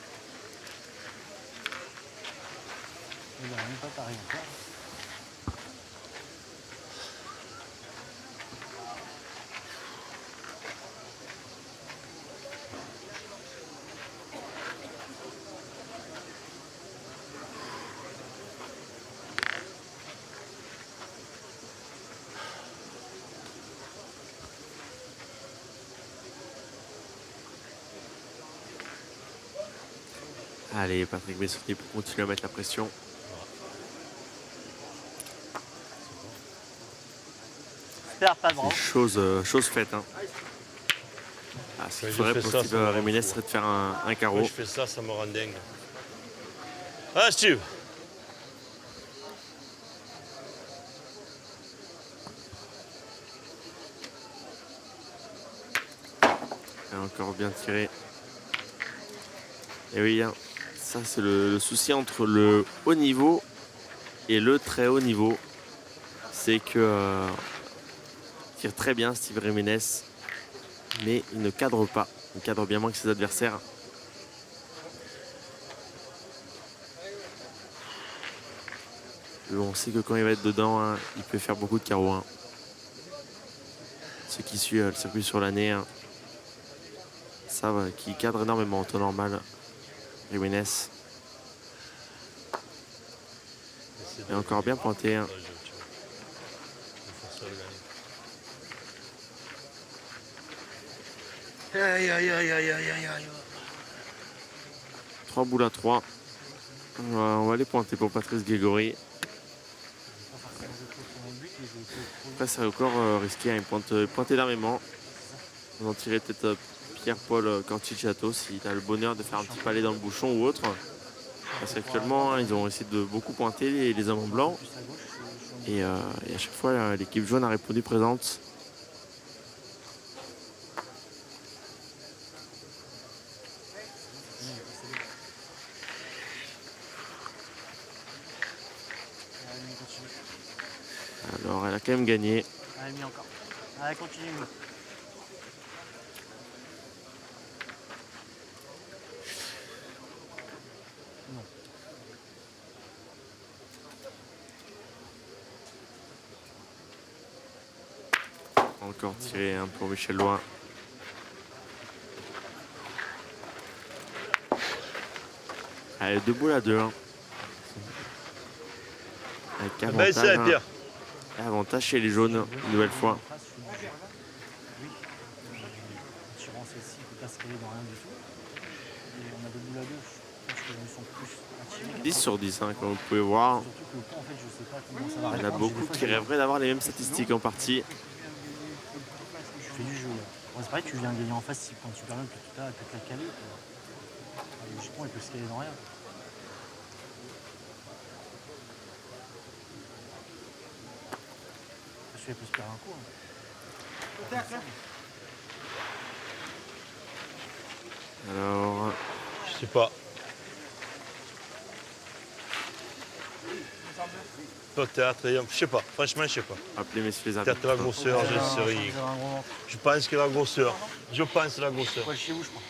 Il n'a même pas pareil encore. Allez, Patrick Messonnier pour continuer à mettre la pression. J'espère pas de bras. Chose faite. Hein. Ah, ce qu'il Ouais, je faudrait fais pour ça, Steve ça me rend Jiménez fou. serait de faire un carreau. Moi, je fais ça, ça me rend dingue. Ah, Steve. Et encore bien tiré. Et oui, hein, ça c'est le souci entre le haut niveau et le très haut niveau. C'est que il tire très bien Steve Jiménez, mais il ne cadre pas. Il cadre bien moins que ses adversaires. On sait que quand il va être dedans, hein, il peut faire beaucoup de carreaux. Hein. Ceux qui suivent le circuit sur l'année, hein, savent qu'il cadre énormément en temps normal. Jiménez. Et encore bien pointé. Hein. Aïe, aïe, aïe, aïe, aïe, aïe, aïe. 3 boules à 3. On va aller pointer pour Patrice Grégory. Après, c'est encore risqué, hein. Il pointe énormément. On en tirer peut-être Pierre-Paul Corticciato s'il a le bonheur de faire un petit palais dans le bouchon ou autre. Parce qu'actuellement, ils ont essayé de beaucoup pointer les hommes en blanc. Et à chaque fois, l'équipe jaune a répondu présente. Alors, elle a quand même gagné. Allez, mis encore. Allez, continue. Non. Encore tiré hein, pour Michel Loin. Allez, 2 boules à 2. Hein. Avec avantage, hein. Avantage chez les jaunes, une nouvelle fois. Tirant celle-ci, il ne peut pas se caler dans rien du tout. Et on a 2 boules à 2. Je pense qu'ils sont plus attirés. 10 sur 10, hein, comme vous pouvez voir. Surtout que le point, en fait, je sais pas comment ça va Il y en a répondre. beaucoup qui rêveraient d'avoir les mêmes statistiques en partie. Je fais du jeu là. Bon, c'est pareil, tu viens gagner en face, si quand tu perds même que tout à l'heure, peut-être la caler. Logiquement, il peut se caler dans rien. Il peut se perdre un coup. Hein. Alors, Je sais pas. Peut-être, je sais pas. Franchement, je sais pas. appelez messieurs les arbitres. Peut-être la grosseur, je sais rien. Je pense que la grosseur. Je pense la grosseur. Ouais, chez vous, je crois.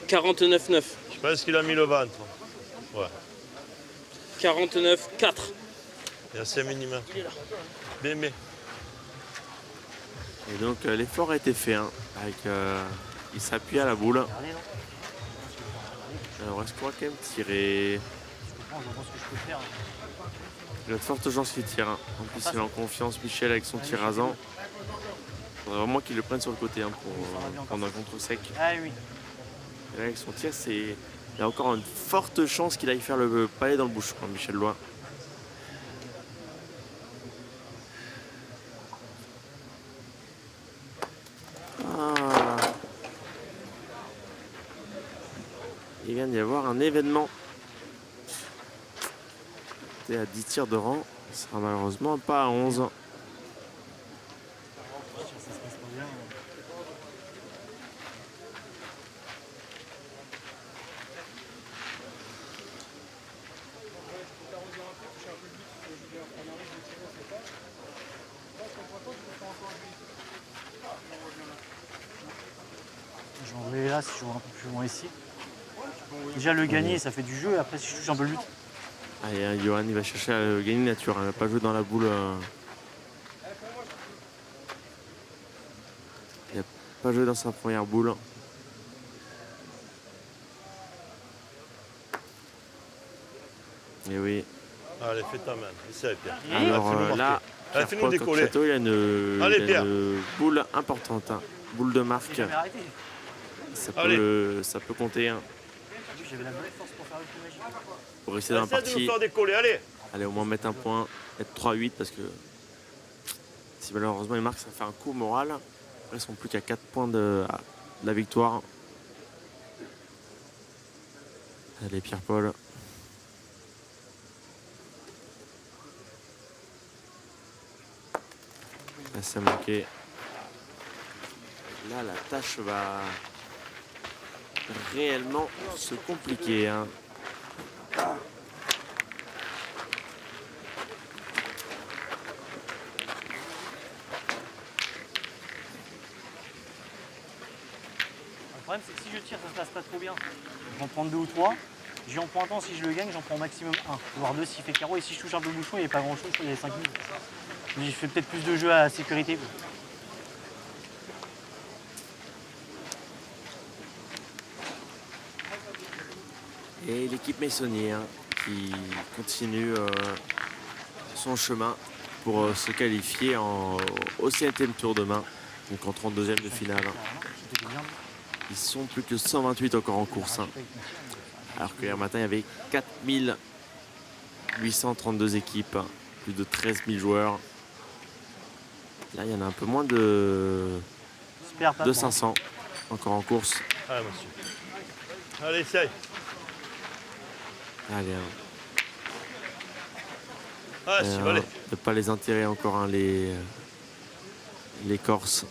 49-9. Je pense qu'il a mis le ventre. Ouais. 49-4. Il y a 5 mm. Bien, mais. Et donc l'effort a été fait. Hein, avec, il s'appuie à la boule. Alors est-ce qu'on va quand même tirer? Je vois ce que je peux faire. Il a de fortes chances qu'il tire. Hein. En plus il est en confiance Michel avec son tir rasant. Il faudrait vraiment qu'il le prenne sur le côté hein, pour prendre un contre sec. Ah oui. Et là avec son tir, il y a encore une forte chance qu'il aille faire le palais dans le bouchon, hein, Michel Loin. Ah. Il vient d'y avoir un événement. C'était à 10 tirs de rang. Il sera malheureusement pas à 11. Ça se passe pas bien. Je vais enlever là si je vois un peu plus loin ici. Déjà le gagner ça fait du jeu et après si je touche un peu le but. Allez, Johan il va chercher à le gagner nature. Il n'a pas joué dans la boule. Il n'a pas joué dans sa première boule. Et oui. Allez, fais ta main. Essaye, Pierre. Alors là, Allez, fais-nous décoller. il a Allez, il a Pierre. une boule importante. Hein. Boule de marque. Ça peut compter. Hein. J'avais la bonne force pour faire le plus magique. Pour rester dans la Essaye de partie. nous faire décoller, allez. Allez, au moins mettre un point. Être 3-8 parce que si malheureusement il marque, ça fait un coup moral. Après, ils sont plus qu'à 4 points de la victoire. Allez, Pierre-Paul. Là, ça a manqué. Là, la tâche va réellement se compliquer. Hein. Le problème c'est que si je tire ça se passe pas trop bien. Je vais en prendre 2 ou 3. J'y en prends un temps, si je le gagne, j'en prends au maximum 1. Voire 2 s'il fait carreau. Et si je touche un peu le bouchon, il n'y a pas grand chose, je crois qu'il y a 5 minutes. Mais je fais peut-être plus de jeux à sécurité. Quoi. Et l'équipe Meissonnier hein, qui continue son chemin pour se qualifier au 7e tour demain, donc en 32e de finale. Ils sont plus que 128 encore en course. Hein. Alors qu'hier matin, il y avait 4832 équipes, plus de 13 000 joueurs. Là, il y en a un peu moins de 500 encore en course. Allez, monsieur. Allez, essaye. Allez, Ah, si, allez. ne pas les enterrer encore, hein, les Corses.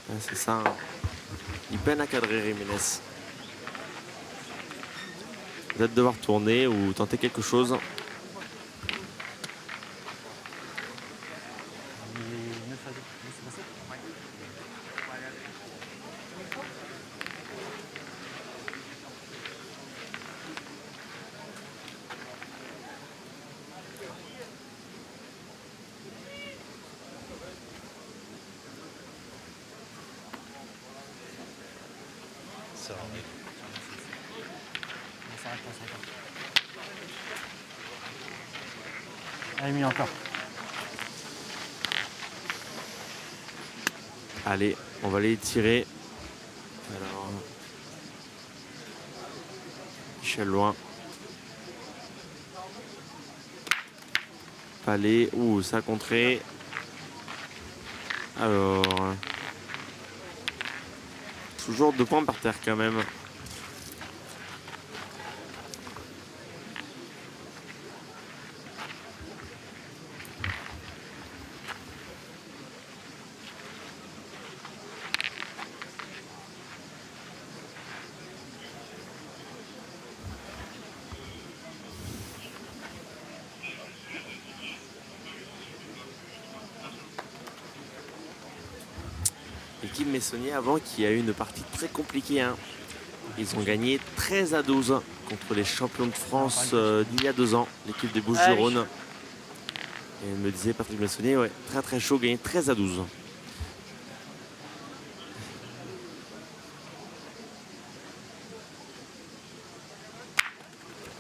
Ah, c'est ça. Hein. Il peine à cadrer Jiménez. Peut-être devoir tourner ou tenter quelque chose. Ça arrive. Allez, mis encore. Allez, on va les tirer. Alors, Michel loin. Palais. Ouh, ça a contré. Alors. Toujours 2 points par terre quand même. L'équipe Messonnier avant qui a eu une partie très compliquée. Hein. Ils ont gagné 13-12 contre les champions de France d'il y a 2 ans, l'équipe des Bouches-du-Rhône. Et il me disait Patrick Messonnier, ouais, très très chaud, gagné 13-12.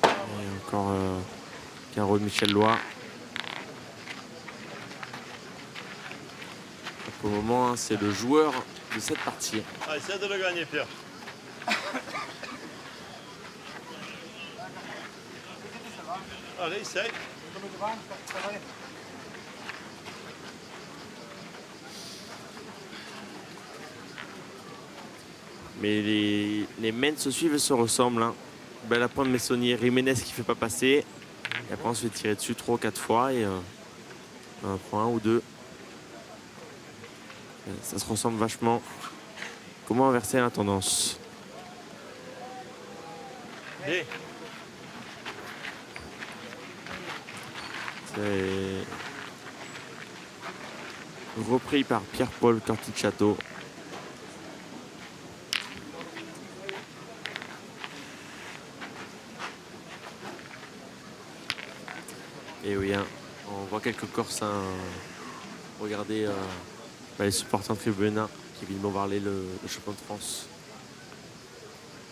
Et encore carreau de Michel Loy. Pour le moment, hein, c'est le joueur de cette partie. Ah, essaie de le gagner, Pierre. Allez, essaye. Mais les mains se suivent et se ressemblent. Hein. Belle à point de Messonnier, Jiménez qui ne fait pas passer. Et après on se fait tirer dessus 3 ou 4 fois et on en prend 1 ou 2. Ça se ressemble vachement. Comment inverser la tendance? Allez. C'est repris par Pierre-Paul Corticciato. Et oui, hein, on voit quelques Corses. Hein, regardez les supporters en tribune, hein, Kevin Bombarlet, le champion de France.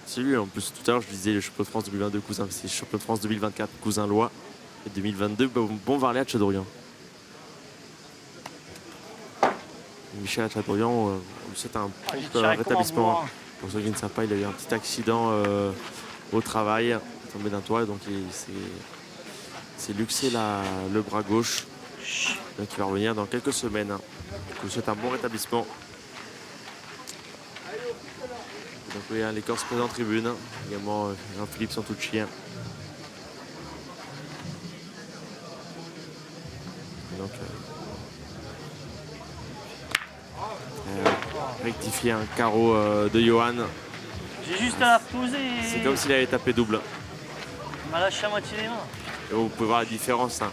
C'est lui, en plus, tout à l'heure, je disais le champion de France 2022, cousin, c'est le champion de France 2024, cousin Loy. Et 2022, Bombarlet à Châteaubriand. Michel à Châteaubriand, on lui souhaite un prompt rétablissement. Pour ceux qui ne savent pas, il a eu un petit accident au travail, il est tombé d'un toit, donc il s'est luxé le bras gauche. Donc il va revenir dans quelques semaines. Je vous souhaite un bon rétablissement. Donc oui, hein, les Corses présents en tribune. Également Jean-Philippe Santucci. Donc rectifier un carreau de Johan. J'ai juste à la reposer. C'est comme s'il avait tapé double. Il m'a lâché à moitié les mains. Et vous pouvez voir la différence. Hein.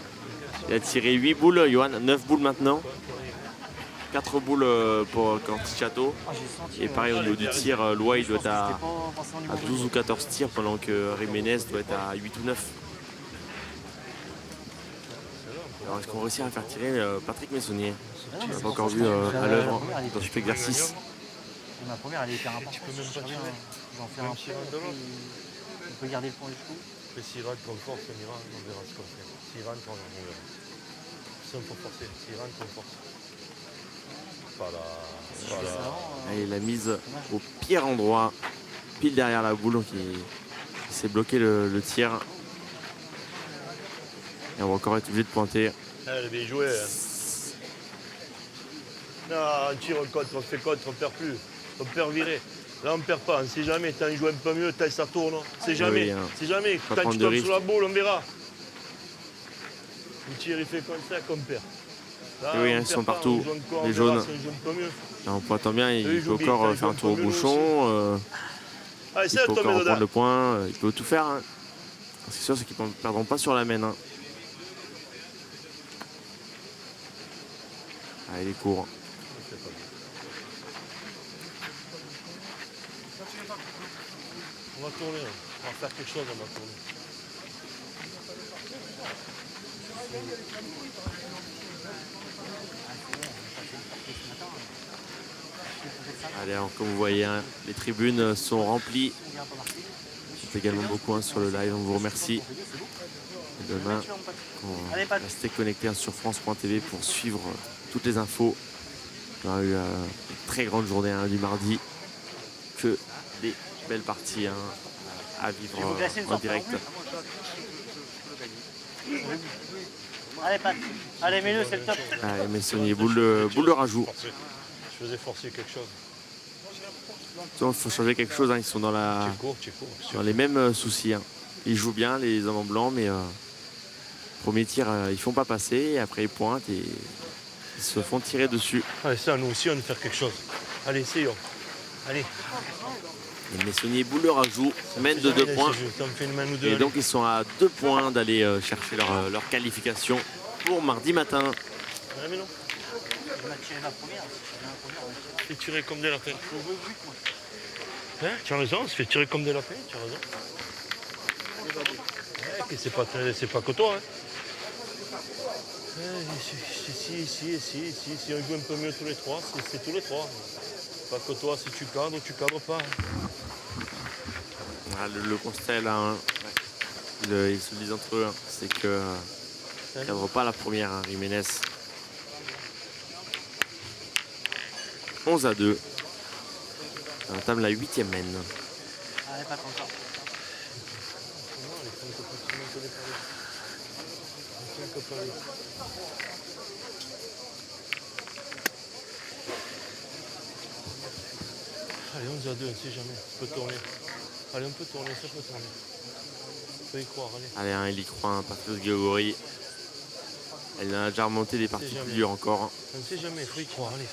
Il a tiré 8 boules, Johan, 9 boules maintenant. 4 boules pour Corticciato. Et pareil au niveau du tir, Loy doit être à 12 ou 14 tirs pendant que Jiménez doit être à 8 ou 9. Alors est-ce qu'on réussit à faire tirer Patrick Messonnier? On l'a pas encore vu à l'œuvre dans cet exercice. Ma première elle est hyper importante. J'en fais un peu. On peut garder le point jusqu'au bout. Mais s'il rentre comme force, on ira, on verra ce qu'on fait. S'il rentre, on verra. Si on peut forcer, s'il rentre, on force. Voilà. Et il a mise au pire endroit, pile derrière la boule, donc il s'est bloqué le tir. Et on va encore être obligé de pointer. Elle a bien joué. Hein. Non, on tire, on contre, on fait contre, on perd plus. On perd virer. Là, on perd pas. On sait jamais. Tant il joue un peu mieux, tant ça tourne. C'est jamais. Oui, hein. C'est jamais. Pas Quand prendre tu de tombes risque. sur la boule, on verra. Le tir, il fait comme ça qu'on perd. Là, Oui, on ils perd sont pas, partout, on joue encore, les on verra jaunes. si on joue un peu mieux. Là, en pointant bien, il Oui, peut joue bien, encore il faire un joue tour au un peu mieux, bouchon. Allez, Il c'est peut la encore tombée reprendre dedans. le point. Il peut tout faire. Hein. C'est sûr, c'est qu'ils ne perdront pas sur la main. Hein. Ah, il est court. On va tourner. On va faire quelque chose, on va tourner. Allez, alors, comme vous voyez, hein, les tribunes sont remplies. C'est également beaucoup hein, sur le live. On vous remercie. Et demain, on va rester connecté sur France.tv pour suivre toutes les infos. On a eu une très grande journée hein, du mardi. Que des belles parties hein, à vivre en direct. Allez, Pat. Allez, mets-le, c'est le top. Allez, Messonnier, boule de rajout. Je faisais forcer quelque chose. Il faut changer quelque chose. Hein. Ils sont dans les mêmes soucis. Hein. Ils jouent bien, les hommes en blanc, mais premier tir, ils font pas passer. Et après, ils pointent et ils se font tirer dessus. Allez, ça, nous aussi, on va faire quelque chose. Allez, essayons. Allez. Les Messonniers, boule de rajout, mènent de 2 points. Et donc, ils sont à 2 points d'aller chercher leur qualification pour mardi matin. Ah, mais non. C'est tiré comme des lapins. Hein, tu as raison, on se fait tirer comme des lapins, tu as raison. Ouais, c'est pas que toi. Hein. Si on joue un peu mieux tous les trois, c'est tous les trois. Pas que toi, si tu cadres ou tu cadres pas. Hein. Ah, le constat est là. Hein. Ils se disent entre eux, hein. C'est que ne cadre pas la première, hein, Jiménez. 11-2. On entame la 8e mène. Allez, pas encore. Allez, 11-2, on ne sait jamais. On peut tourner. Allez, on peut tourner, ça peut tourner. On peut y croire, allez. Allez, hein, il y croit, hein, Patrice Grégory. Elle a déjà remonté des parties plus dures encore. Hein. On ne sait jamais, il faut y croire, allez.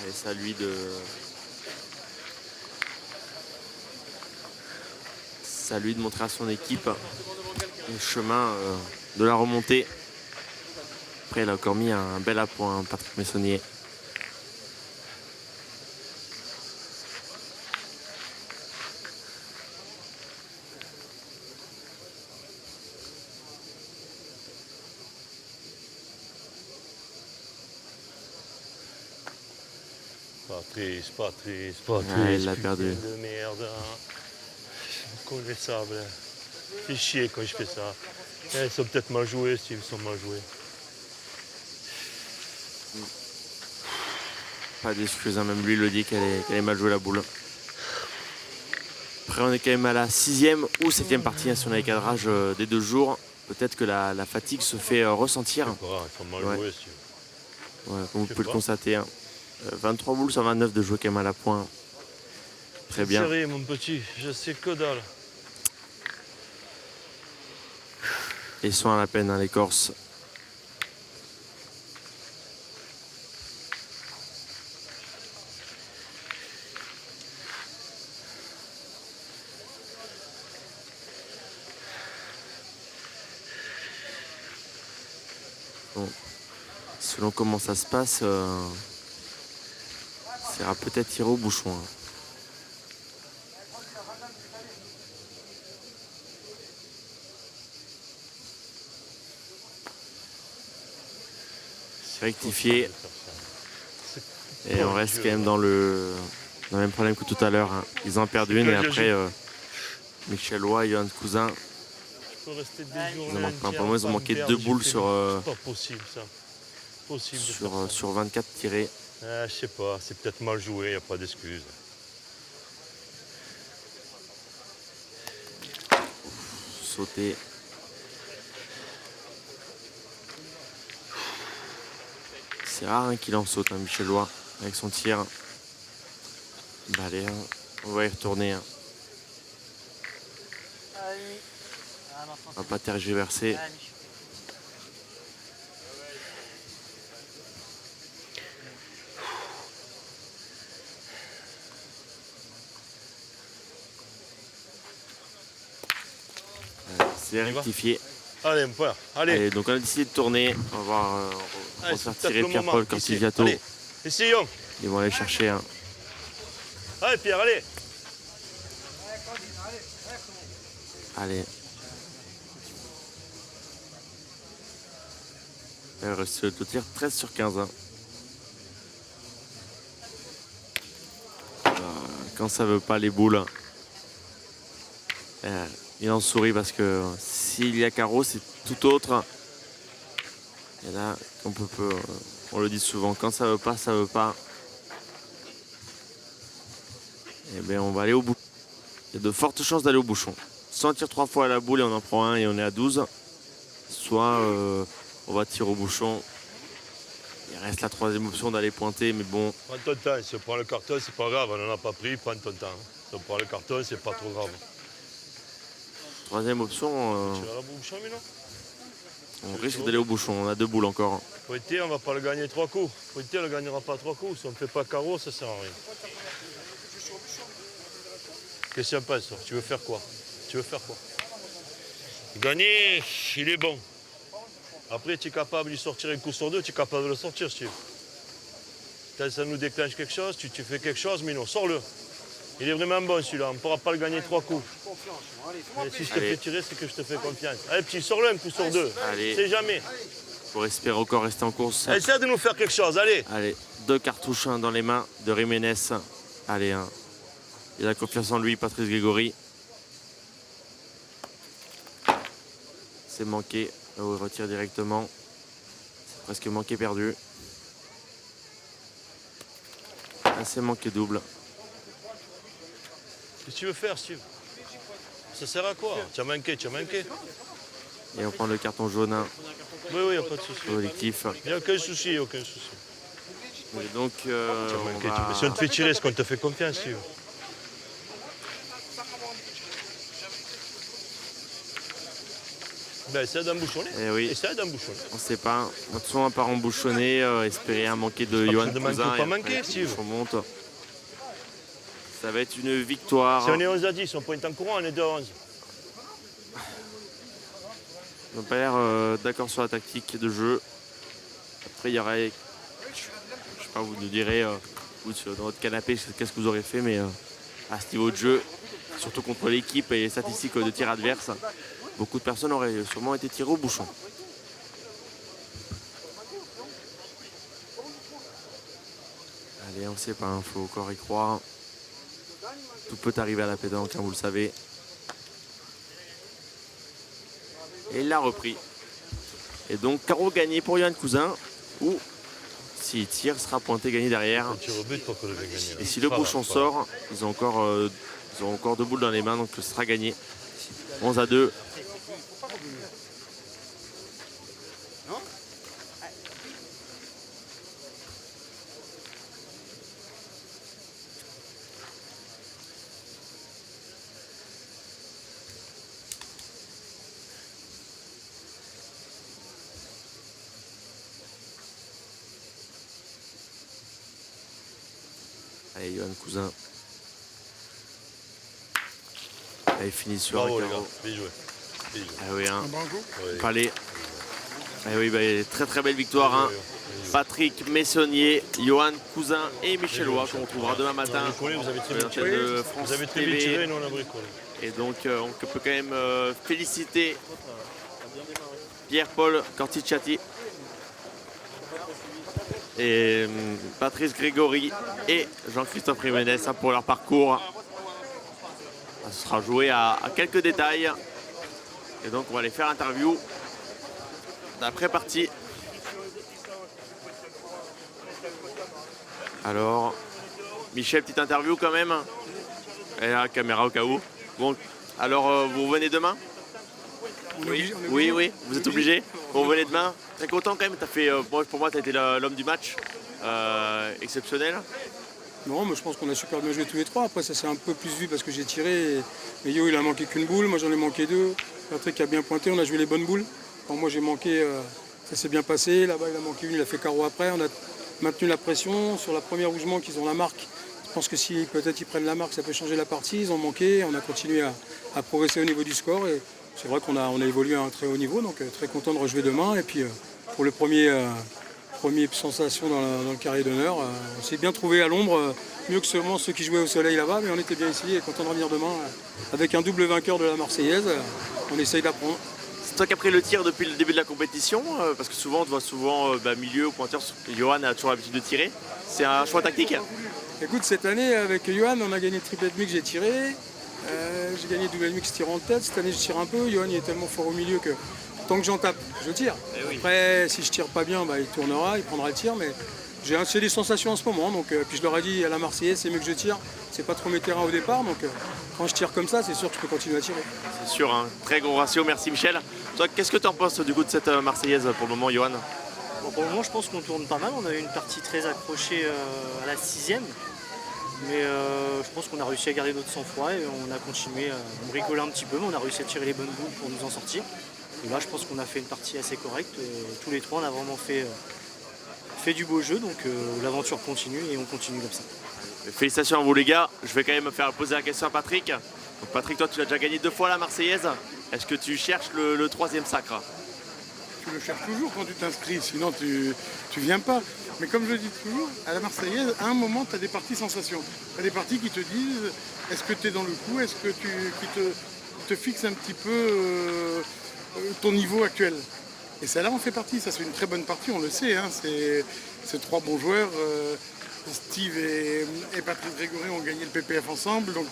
Allez, c'est à lui de... C'est à lui de montrer à son équipe le chemin de la remontée. Après, il a encore mis un bel appoint, Patrick Messonnier. Patrice. Ouais, il l'a perdu. De merde. Hein. Connaissable. C'est chier quand je fais ça. Ils sont peut-être mal joués, s'ils sont mal joués. Pas d'excuses, hein, même lui le dit qu'elle est mal jouée la boule. Après, on est quand même à la 6e ou 7e partie hein, sur les cadrages des 2 jours. Peut-être que la fatigue se fait ressentir. Ils sont mal joués. Ouais, comme vous pouvez le constater. Hein. 23 boules sur 29 de jouer quand même à la pointe. Très bien. Sérieux, mon petit, je sais que dalle. Ils sont à la peine, hein, les Corses. Bon. Selon comment ça se passe, ça ira peut-être tirer au bouchon. Hein. Rectifié. Et on reste quand même dans le même problème que tout à l'heure. Hein. Ils en perdent une et après Michel Roy et Johan Cousin. Ils ont manqué 2 boules sur. C'est pas possible ça. possible de faire ça. sur 24 tirés. Je sais pas, c'est peut-être mal joué, il n'y a pas d'excuse. Sauter. C'est rare hein, qu'il en saute, hein, Michel Lois, avec son tir. Bah, allez, hein, on va y retourner. Hein. On va pas tergiverser. C'est rectifié. Allez, mon père, allez. Allez, donc on a décidé de tourner. On va voir, Allez, faire c'est peut-être tirer le Pierre-Paul moment. Cortigiato. Allez, essayons. Ils vont aller chercher un. Allez, Pierre, allez. Allez. Il reste le tir 13 sur 15. Hein. Quand ça veut pas les boules, il en sourit parce que s'il y a carreau, c'est tout autre. Et là, on le dit souvent, quand ça veut pas, ça veut pas. Et bien, on va aller au bout. Il y a de fortes chances d'aller au bouchon. Soit on tire 3 fois à la boule et on en prend un et on est à 12. Soit on va tirer au bouchon. Il reste la troisième option d'aller pointer, mais bon. Prends ton temps, si on prend le carton, c'est pas grave, on n'en a pas pris, prends ton temps. Si on prend le carton, c'est pas trop grave. Troisième option, Tu vas à la bouchon, mais non. on risque d'aller au bouchon. On a 2 boules encore. Pointer, on va pas le gagner 3 coups. Pointer, on ne le gagnera pas 3 coups. Si on ne fait pas carreau, ça sert à rien. Qu'est-ce que tu en penses? Tu veux faire quoi? Gagner, il est bon. Après, tu es capable de sortir un coup sur 2, tu es capable de le sortir, Steve. Quand ça nous déclenche quelque chose, tu fais quelque chose, mais non, sors-le. Il est vraiment bon celui-là, on ne pourra pas le gagner 3 coups. Et si je te fais tirer, c'est que je te fais confiance. Allez, petit, sors-le un coup sur 2. Allez. C'est jamais. Pour espérer encore rester en course. Essaie de nous faire quelque chose, allez. Allez, 2 cartouches hein, dans les mains de Jiménez. Allez, hein. Il a confiance en lui, Patrice Grégory. C'est manqué. Oh, il retire directement. C'est presque manqué perdu. Ah, c'est manqué double. Qu'est-ce que tu veux faire, Steve? Ça sert à quoi? Tu as manqué. Et on prend le carton jaune hein, Oui, il n'y a pas de souci. collectif. Il n'y a aucun souci, Et donc, Tu as manqué, on va- Si on te fait tirer, est-ce qu'on te fait confiance, Steve? Ben, essaie d'embouchonner. Eh oui. Essaie d'embouchonner. on ne sait pas. De toute façon, on part embouchonner, espérer un manqué de pas Johan de manquer Cousin. ou pas et après, manquer, Steve. on monte. Ça va être une victoire. Si on est 11 à 10, on pointe en courant, on est 2 à 11. On n'a pas l'air d'accord sur la tactique de jeu. Après, il y aurait. Je sais pas, vous nous direz, vous, dans votre canapé, qu'est-ce que vous aurez fait, mais à ce niveau de jeu, surtout contre l'équipe et les statistiques de tir adverse, beaucoup de personnes auraient sûrement été tirées au bouchon. Allez, on ne sait pas, il faut encore y croire. Tout peut arriver à la pétanque, hein, vous le savez. Et il l'a repris. Et donc, carreau gagné pour Johan Cousin, ou s'il tire, sera pointé gagné derrière. On tire au but pour que le gagner. Et si le bouchon sort, ils ont encore 2 boules dans les mains, donc ce sera gagné. 11 à 2. Allez, Johan Cousin. Allez, finit sur Bravo, un les gars. carreau. Bien joué. Ah oui, hein. Ouais. Palais. Ah oui, bah, très très belle victoire. Hein. Ouais. Patrick Messonnier, Johan Cousin et Michel Lois qu'on retrouvera demain matin Bricolé, vous avez très sur bien l'antenne tiré. de France Vous avez très bien tiré, TV. nous on a bricolé. Et donc on peut quand même féliciter Pierre-Paul Corticciati et Patrice Grégory et Jean-Christophe Jiménez hein, pour leur parcours. Ça sera joué à quelques détails. Et donc on va aller faire interview d'après partie. Alors, Michel, petite interview quand même. Et la caméra au cas où. Bon, alors vous revenez demain? Oui, vous êtes obligé. Vous revenez demain. T'es content quand même? T'as fait, pour moi, tu as été l'homme du match. Exceptionnel. Non, mais je pense qu'on a super bien joué tous les trois. Après, ça s'est un peu plus vu parce que j'ai tiré. Mais Yo, il a manqué qu'une boule. Moi, j'en ai manqué deux. Patrick a bien pointé. On a joué les bonnes boules. Quand moi, j'ai manqué, ça s'est bien passé. Là-bas, il a manqué une. Il a fait carreau après. On a maintenu la pression. Sur la première rougement qu'ils ont la marque. Je pense que si peut-être ils prennent la marque, ça peut changer la partie. Ils ont manqué. On a continué à progresser au niveau du score. Et c'est vrai qu'on a évolué à un très haut niveau. Donc, très content de rejouer demain. Et puis, pour le première sensation dans le carré d'honneur. On s'est bien trouvé à l'ombre, mieux que seulement ceux qui jouaient au soleil là-bas, mais on était bien ici et content de revenir demain avec un double vainqueur de la Marseillaise. On essaye d'apprendre. C'est toi qui as pris le tir depuis le début de la compétition, parce que souvent on te voit milieu ou pointeur. Johan a toujours l'habitude de tirer. C'est un choix tactique? Écoute, cette année avec Johan, on a gagné le triple demi que j'ai tiré. J'ai gagné le double demi que je tire en tête. Cette année, je tire un peu. Johan il est tellement fort au milieu que tant que j'en tape, je tire. Oui. Après, si je tire pas bien, il tournera, il prendra le tir. Mais j'ai des sensations en ce moment. Donc, puis je leur ai dit à la Marseillaise, c'est mieux que je tire. C'est pas trop mes terrains au départ. Donc quand je tire comme ça, c'est sûr que je peux continuer à tirer. C'est sûr, un très gros ratio. Merci Michel. Toi, qu'est-ce que tu en penses du coup de cette Marseillaise pour le moment, Johan? Bon, pour le moment, je pense qu'on tourne pas mal. On a eu une partie très accrochée à la 6e. Mais je pense qu'on a réussi à garder notre sang-froid et on a continué, on rigolait un petit peu, mais on a réussi à tirer les bonnes boules pour nous en sortir. Et là, je pense qu'on a fait une partie assez correcte. Tous les trois, on a vraiment fait du beau jeu, donc l'aventure continue et on continue comme ça. Félicitations à vous les gars. Je vais quand même faire poser la question à Patrick. Donc, Patrick, toi, tu l'as déjà gagné 2 fois la Marseillaise. Est-ce que tu cherches le 3e sacre? Tu le cherches toujours quand tu t'inscris, sinon tu viens pas. Mais comme je le dis toujours, à la Marseillaise, à un moment, tu as des parties sensations. Tu as des parties qui te disent, est-ce que tu es dans le coup, est-ce que qui te fixe un petit peu ton niveau actuel. Et celle-là en fait partie, ça c'est une très bonne partie, on le sait. Hein, c'est 3 bons joueurs. Steve et Patrice Grégory ont gagné le PPF ensemble, donc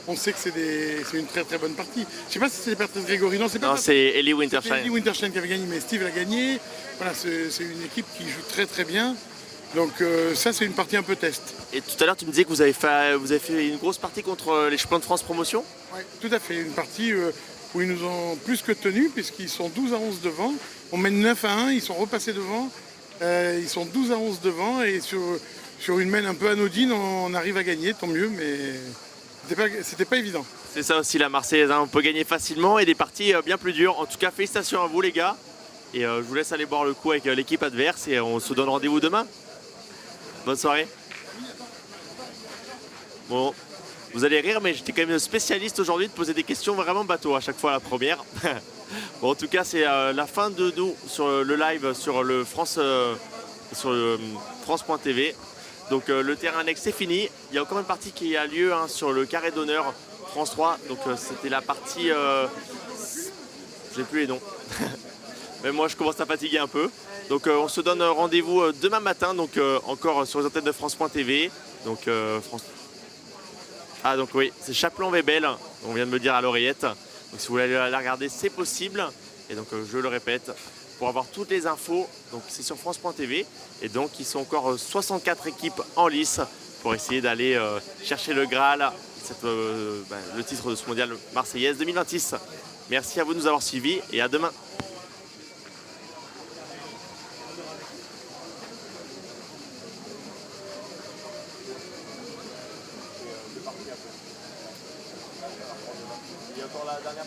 on sait que c'est une très très bonne partie. Je sais pas si c'est Patrice Grégory, non, c'est pas. Non, c'est Ellie Winterstein. C'est Ellie Winterstein qui avait gagné, mais Steve l'a gagné. Voilà, c'est une équipe qui joue très très bien. Donc ça c'est une partie un peu test. Et tout à l'heure tu me disais que vous avez fait une grosse partie contre les champions de France promotion? Oui, tout à fait. Une partie où ils nous ont plus que tenus, puisqu'ils sont 12 à 11 devant. On mène 9 à 1, ils sont repassés devant. Ils sont 12 à 11 devant et sur une mène un peu anodine, on arrive à gagner, tant mieux, mais c'était pas évident. C'est ça aussi la Marseillaise, hein. On peut gagner facilement et des parties bien plus dures. En tout cas, félicitations à vous les gars. Et je vous laisse aller boire le coup avec l'équipe adverse et on se donne rendez-vous demain. Bonne soirée. Bon, vous allez rire, mais j'étais quand même spécialiste aujourd'hui de poser des questions vraiment bateau à chaque fois la première. Bon, en tout cas, c'est la fin de nous sur le live sur le France.tv. Donc le terrain annexe c'est fini. Il y a encore une partie qui a lieu sur le carré d'honneur France 3. Donc c'était la partie... je n'ai plus les noms. Mais moi je commence à fatiguer un peu. Donc on se donne rendez-vous demain matin. Donc encore sur les antennes de France.tv. Donc France... Ah donc oui, c'est Chapelon-Webel. On vient de me dire à l'oreillette. Donc si vous voulez la regarder, c'est possible. Et donc je le répète, pour avoir toutes les infos, donc c'est sur France.tv. Et donc ils sont encore 64 équipes en lice pour essayer d'aller chercher le Graal, le titre de ce mondial Marseillaise 2026. Merci à vous de nous avoir suivis et à demain. Il y a encore la dernière